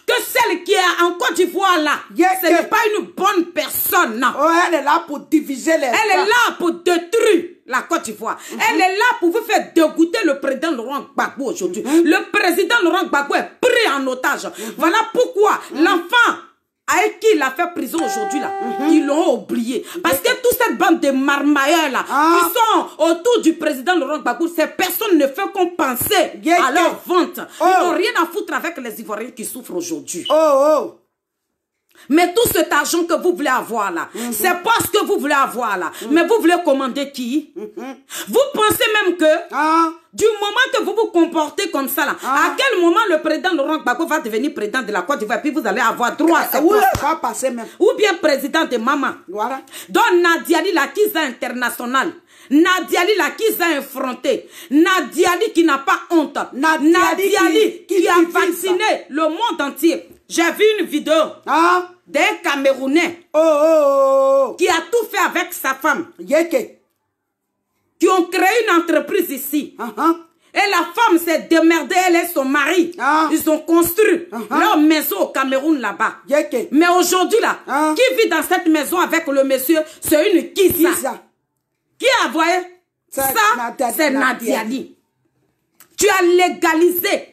Que celle qui est en Côte d'Ivoire là, ce n'est pas une bonne personne. Non. Elle est là pour diviser les Elle est là pour détruire la Côte d'Ivoire. Elle est là pour vous faire dégoûter le président Laurent Gbagbo aujourd'hui. Le président Laurent Gbagbo est pris en otage. Voilà pourquoi l'enfant avec qui il a fait prison aujourd'hui là, ils l'ont oublié. Parce que toute cette bande de marmailleurs là, qui sont autour du président Laurent Gbagbo, ces personnes ne font qu'on penser à leur vente. Ils n'ont rien à foutre avec les Ivoiriens qui souffrent aujourd'hui. Mais tout cet argent que vous voulez avoir là, c'est pas ce que vous voulez avoir là. Mais vous voulez commander qui? Vous pensez même que du moment que vous vous comportez comme ça là, à quel moment le président Laurent Gbagbo va devenir président de la Côte d'Ivoire, puis vous allez avoir droit à ces postes. Ou bien président de Maman. Voilà. Donc Nadiali la Kiza international. Nadiali la Kiza infronté. Nadiali qui n'a pas honte. Nadiali qui a vacciné le monde entier. J'ai vu une vidéo d'un Camerounais qui a tout fait avec sa femme. Qui ont créé une entreprise ici. Et la femme s'est démerdée, elle et son mari. Ils ont construit leur maison au Cameroun là-bas. Mais aujourd'hui là, qui vit dans cette maison avec le monsieur, c'est une Kiza. Qui a envoyé ça? C'est Nadiali. Tu as légalisé.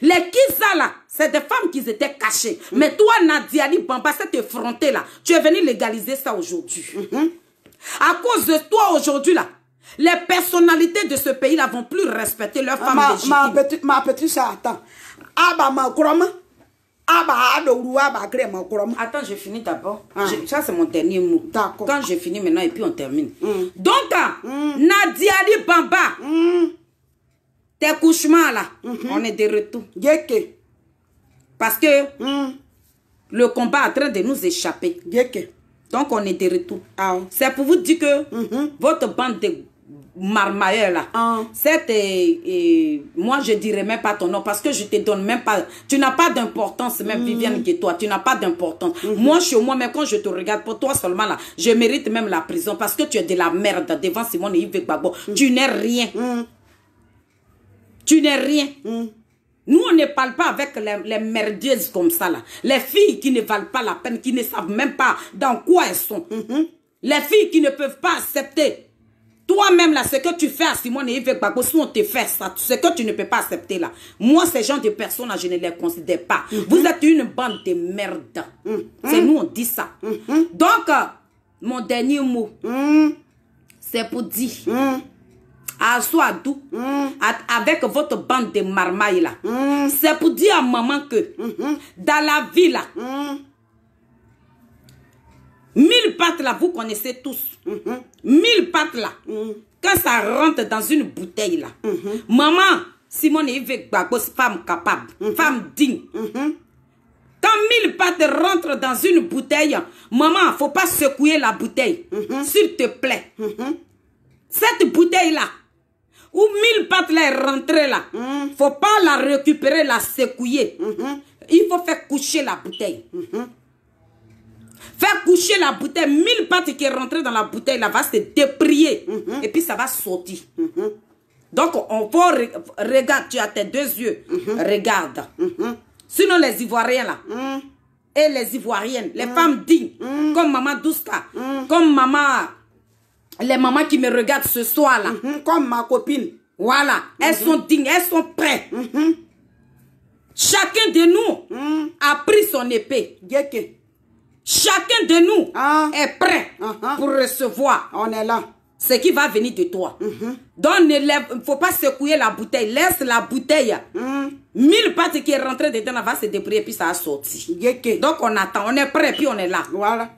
Les Kiza là, c'est des femmes qui étaient cachées. Mais toi, Nadiali Bamba, cette effrontée là, tu es venu légaliser ça aujourd'hui. À cause de toi aujourd'hui là, les personnalités de ce pays là vont plus respecter leurs femmes légitimes. Ma petite ça attends. Attends, je finis d'abord. Ça, c'est mon dernier mot. Quand j'ai fini maintenant, et puis on termine. Donc, Nadiali Bamba, tes couchements là, on est de retour. Parce que le combat est en train de nous échapper. Donc, on est de retour. C'est pour vous dire que votre bande de marmailleurs là, moi je dirais même pas ton nom parce que je te donne même pas, tu n'as pas d'importance même Viviane Guettois, tu n'as pas d'importance. Moi chez moi, même quand je te regarde, pour toi seulement là, je mérite même la prison parce que tu es de la merde devant Simone et Yves Gbagbo. Tu n'es rien. Tu n'es rien. Nous, on ne parle pas avec les merdieuses comme ça, là. Les filles qui ne valent pas la peine, qui ne savent même pas dans quoi elles sont. Les filles qui ne peuvent pas accepter. Toi-même, là, ce que tu fais à Simone et Yves Gbagbo, si on te fait ça, ce que tu ne peux pas accepter, là. Moi, ces gens de personnes, là, je ne les considère pas. Vous êtes une bande de merde. C'est nous, on dit ça. Donc, mon dernier mot, c'est pour dire... à Soadou, avec votre bande de marmailles là. C'est pour dire à maman que dans la vie là, 1000 pattes là, vous connaissez tous. 1000 pattes là, quand ça rentre dans une bouteille là, maman, Simone Yves Gbagbo, femme capable, femme digne. Quand 1000 pattes rentrent dans une bouteille, maman, faut pas secouer la bouteille, s'il te plaît. Cette bouteille là, où 1000 pattes là est rentrée là, faut pas la récupérer, la secouer. Il faut faire coucher la bouteille. Faire coucher la bouteille, 1000 pattes qui est rentrée dans la bouteille là va se déprier. Et puis ça va sortir. Donc on peut regarde, tu as tes deux yeux, regarde. Sinon les Ivoiriens là, et les Ivoiriennes, les femmes dignes, comme maman Douska, comme maman... Les mamans qui me regardent ce soir là. Comme ma copine. Voilà. Elles sont dignes, elles sont prêtes. de nous a pris son épée. Chacun de nous est prêt pour recevoir. On est là. Ce qui va venir de toi. Donc, il ne faut pas secouer la bouteille. Laisse la bouteille. 1000 pattes qui est rentré dedans va se débrouiller puis ça a sorti. Donc, on attend. On est prêt puis on est là. Voilà.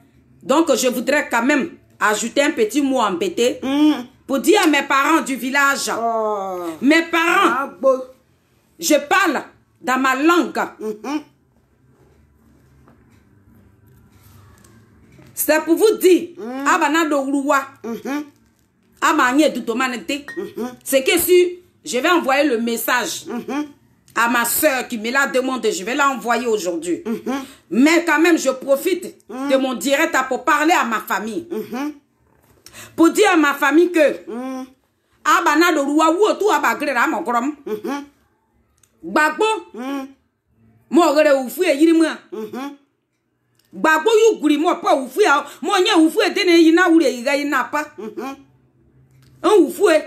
Donc, je voudrais quand même ajouter un petit mot embêté pour dire à mes parents du village. Mes parents, je parle dans ma langue. C'est pour vous dire, c'est que si je vais envoyer le message à ma soeur qui me l'a demandé, je vais l'envoyer aujourd'hui. Mais quand même, je profite de mon direct pour parler à ma famille. Pour dire à ma famille que Gbagbo yu guri mo pa ufu ya mo nya ufu e tene yi na wure yi ga yi na pa ufu e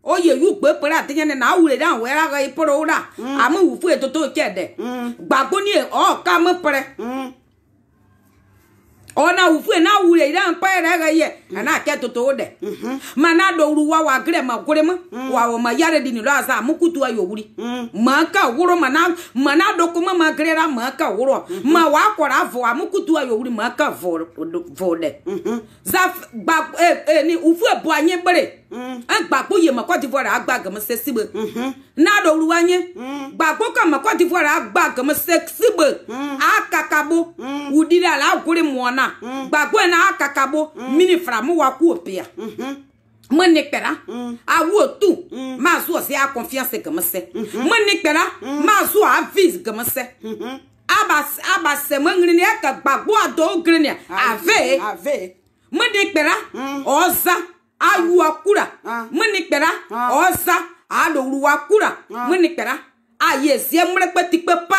o ye yu gbe pera tene na wure dan we ra ga yi poro ra amu ufu e to kede gbagbo ni o ka mo pere ona ufu e na wure dan pa ra ga ye na ke to de mana do ruwa wa gre ma gore ma wa o ma yare di ni lo asa mu kutu ayo wuri ma ka wuro mana do ko ma gre ra ma ka wuro ma wa kwara vo amu kutu ayo wuri ma ka vo de za gba ni ufu e bo anye bere an gbagbo ye ma Côte d'Ivoire agba gam se sibe na do ruwa nye gbagbo ka ma Côte d'Ivoire agba gam se sibe akakabo udira la gore mo na gbagbo na akakabo mini fra mu wa ku opia mane pera awu tu ma so se a confiance comme c'est mane pera ma so a vis comme c'est aba se mangri ne ka gbagbo ado grenia ave mane pera oza awu akura mane pera oza ado ruwa akura mane pera aye se mre peti pepa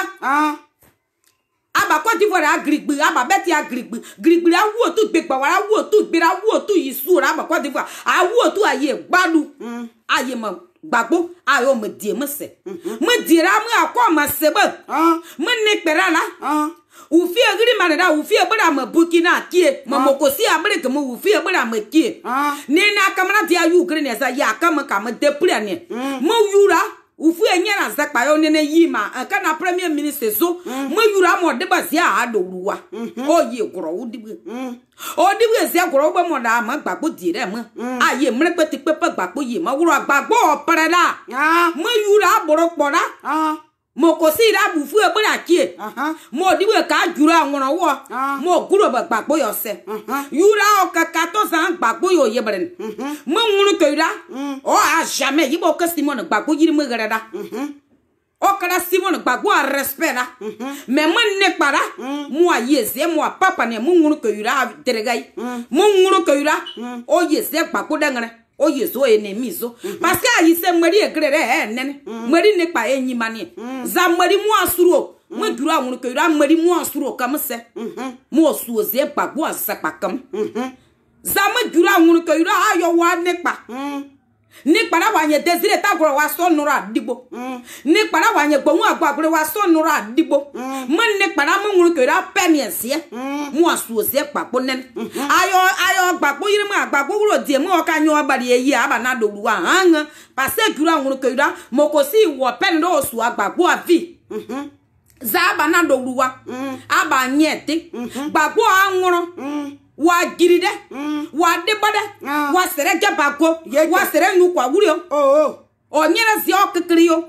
aba Côte d'Ivoire agrigbi aba beti agrigbi awu otu gbegba wara awu otu gbera awu otu yisu aba Côte d'Ivoire awu otu aye gbadu aye ma gbagbo ayo me die me se me dira me akọ ma sebe me ne pera la ufi agri manada ufi abara ma Burkina kie ma mokosi abere ke mo ufi abara ma kie ne na kamera dia yu gre ne sa ya kama kama depria ne mo yura ufu enyera zakpa yo nene yima kana premier ministre so mo yura mo de basia adoruwa oye goro udibu ze goro gbo mo da ma gbagbo dire mo aye mre peti pepe gbagbo ye ma wuro gbagbo opere la mo yura boropora mo ko si ra bufu e bora kie mo diwe ka jura won wo mo guro gbagbo yo se yura o kaka to san gbagbo yo ye beren mo ngunu ko yura o a jamais yibo ka Simon gbagbo yiri mo garada o kara Simon gbagbo a respect la mais mo ne para mo ayeze mo papa ne mo ngunu ko yura deregai mo ngunu ko yura o yeze gbagbo dangare o yeso ennemi so parce que ayi se mari egrere nene mari ne pa enyi mani za mari mu asuro mo duru awun ko yura mari mu asuro kam se mo osuo ze gbagbo asapa kam za mo duru awun ko yura ayo wa ne para wa nye desire tagoro wa so nura digbo ne para wa nye gbohun agbagore wa so nura digbo mo ne para mo nwun ko yura penise mo asuo ze gbagbo nen ayo gbagbo yiri mo agbagbo wuro die mo ka nyo abari eyi aba na doruwa han parce que nwun ko yura mo ko si wo pen do osu agbagbo avi za aba na doruwa aba nyete gbagbo anwuro wa giride wa debade wa sere jabako wa sere nyukwa wurio o nyera si okekiri yo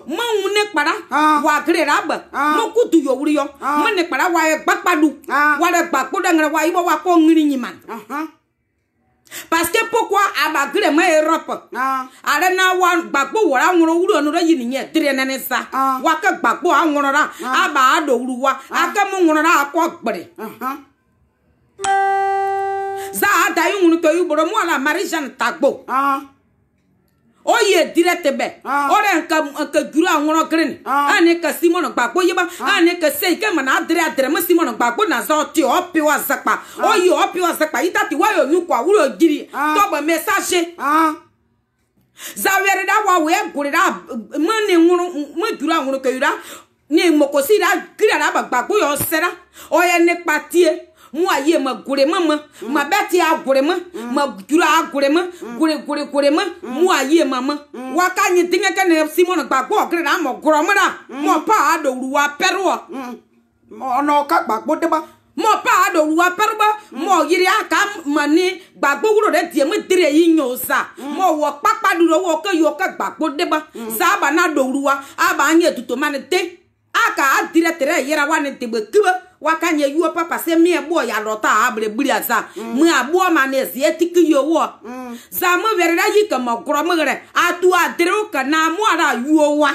mo une para wa grera ba mo kutu yo wurio mo ne para wa gbapadu wa re gbapò dangre wa ibo wa ko ngiri nyiman parce que pourquoi aba gre ma Europe are na wa gbapò wora nworo wurio no yi ni nye dire na ne sa wa ka gbapò anworo ra aba ado wuruwa aka mo nworo ra akọ gbere za ada yunu to yuboro mo ala Marie-Jeanne Tagbo oye direct be ore nka juru anworo green ane ka Simon Gbagbo yeba ane ka sei ke mana adre mo Simon Gbagbo na za ti opi wa zakpa oye opi wa zakpa itati wa yo nyukwa wuro giri to ba message za were da wa we gurira mo ne nwuru mo juru anworo ka yura ni mokosi da kira da bagbo yo sera o ye ne patie mu aye ma gure mama ma beti a gure ma jura a gure mu aye mama wa ka nyi tinga ka ne Simon gbagbo kire na mo goro mara mo pa ado ruwa perwo mo no ka gbagbo de ba mo pa ado ruwa perba mo yiri aka mani gbagbo wuro de die mo dire yi nyosa mo wo papa duro wo ka yo ka gbagbo de ba sa ba na do ruwa aba anye tuto mane te aka adire tere yera wa ne te be kiba wakanye yuo papa se mi ebo ya lota abre buria za mu abo manezi etiki yo wo za mo verera yi ka mo gro mo gre atu adru ka na mo ara yuo wa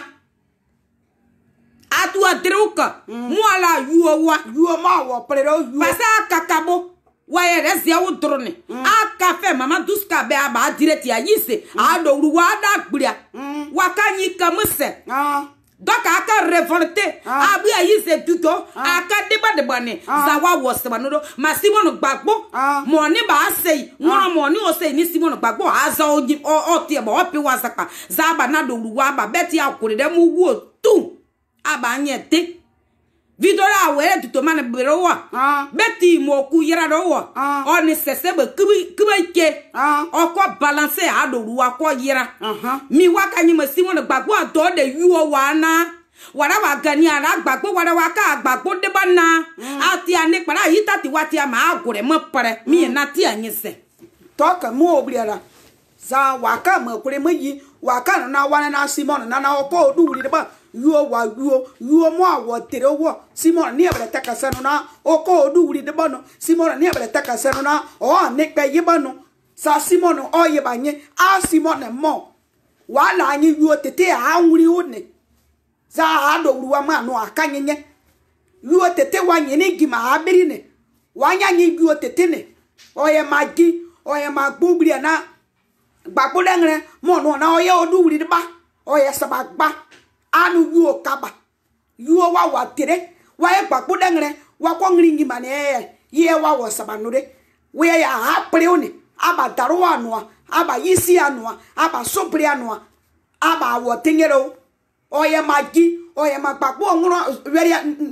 atu adru ka mo ala yuo wa yuo ma wo prero yuo pasa kakabo wa yere zia wo drone aka fe mama duska be aba direct ya yise ado ruwa da gburia wakanyi ka mo se donc aka révolté abi ayi se tuto aka deba ne zawa woseba no ma Simon gbagbo mo ni ba sei won mo ni o sei ni Simon gbagbo aza o tie ba opi wasapa za ba na do ruwa ba beti akure de mu wo tu aba nyete vidora were tuto mane bero wa beti mo ku yera do wa oni sese be kubi ke oko balancer ado ruwa ko yera mi wakanyi ma Simon gbagbo to de yuo wa na wara wa gani ara gbagbo wara wa ka gbagbo de ba na ati ani para yita ti wati ama agure mo pare mi na ti anyise to ka mo obriara za waka ma kure mo yi waka na wa na Simon na opo du wuri de ba yuo mo awo tere wo Simon ni abele takasa no na oko du wuri de ba no Simon ni abele takasa no na o ne pe yi ba no sa Simon o ye ba nye a Simon mo wala anyi yuo tete a wuri one za ado ruwa ma no akanyenye yuo tete wa nye ni gima abiri ne wanya nyi yuo tete ne o ye magi o ye magbubri na gbagbo dengre mo no na o ye odu wuri de ba o ye sabagba anu yuo kaba yuo wa tere wa ye gbagbo dengre wa ko ngringi mane ye wa sabanure we ya apre oni aba daru anu aba yisi anu aba sopre anu aba wo tingero oye magi oye magbagbo ngro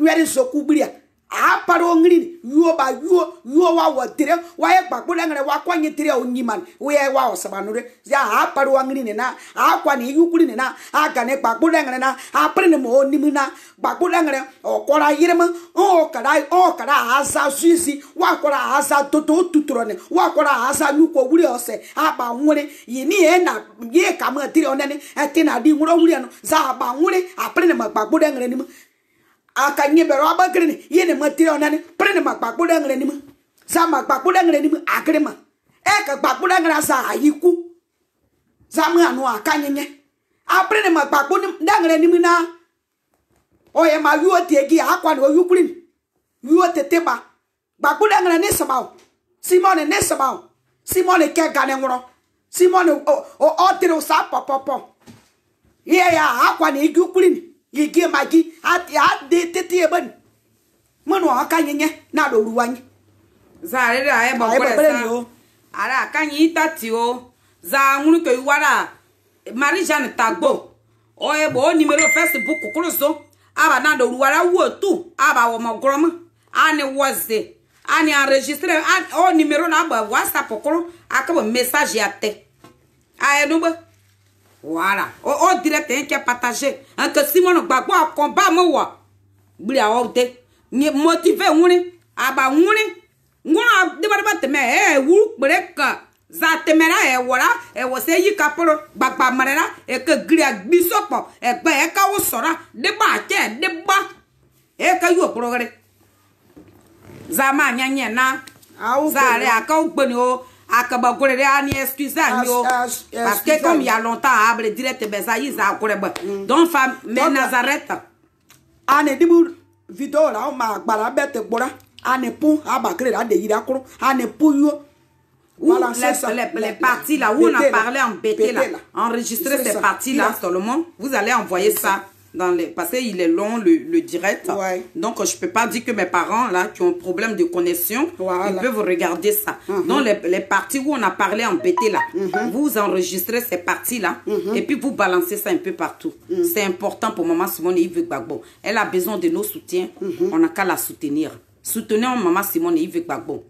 weri sokubria aparo ngri yuo ba yuo wa wo tere wa ye gbagbo dengre wa kwanye tere onyiman we wa sabanure ya aparo ngri ne na akwa ni yukuri ne na aga ne gbagbo dengre na apre ne mo onimu na gbagbo dengre okora yirema o kada aza suisi wa kora aza toto tuturo ne wa kora aza nuko wuri ose aba nwure yini e na ye kama tere onene etina di nwuro wuri no za aba nwure apre ne gbagbo dengre ni aka nyebero abagre yene matire onane prene magbagbo dangre ni za magbagbo dangre ni agre ma e ka gbagbo dangre sa ayiku za mu anu aka nyenye aprene magbagbo dangre ni na oye ma yuo tegi akwa no yukrin yuo teteba gbagbo dangre ni sabao Simon ne sabao Simon ke gane nworo Simon o tiro sa popopo ye ya akwa ni yukrin yigi magi ati ade tete eben manu akanyenye na do ruwanyi za re ra e bo ko sa ara akanyi tati o za ngunu ke wara Marie Jeanne Tagbo o e bo numero Facebook kuruso aba na do ruwara wo tu aba wo mogrom ani woze ani enregistrer o numero na ba WhatsApp kuru akabo message ate a e no ba voilà o direct en qui partager en que Simon gbagbo combat mo wa bri a o de ni motiver wuni aba wuni ngona de ba te me wu breka za te mera e wora e wo se yi kaporo gbagba marera e ke gri agbisopo e gbe e ka wo sora de ba te de ba e ka yo progrès za ma nyanye na za re aka o gbeni o akaba gorere ani excuse anyo parce que comme il y a longtemps abre direct beza yiza koreba donc femme mais Nazareth ane dibu video la o ma gbara bete gbora ane pu abakre la de yira kro ane pu yo voilà les parties là où on a parlé en BT là enregistrer ces parties là seulement vous allez envoyer ça parce qu'il est long, le direct. Ouais. Donc, je ne peux pas dire que mes parents, là, qui ont un problème de connexion, Voilà. ils peuvent regarder ça. Donc, les parties où on a parlé en BT, là, vous enregistrez ces parties-là, et puis vous balancez ça un peu partout. C'est important pour Maman Simone et Yves Gbagbo. Elle a besoin de nos soutiens. On n'a qu'à la soutenir. Soutenez Maman Simone et Yves Gbagbo.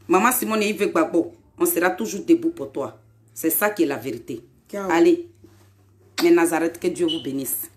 Maman Simone et Yves Gbagbo, on sera toujours debout pour toi. C'est ça qui est la vérité. Allez, mais Nazareth, que Dieu vous bénisse.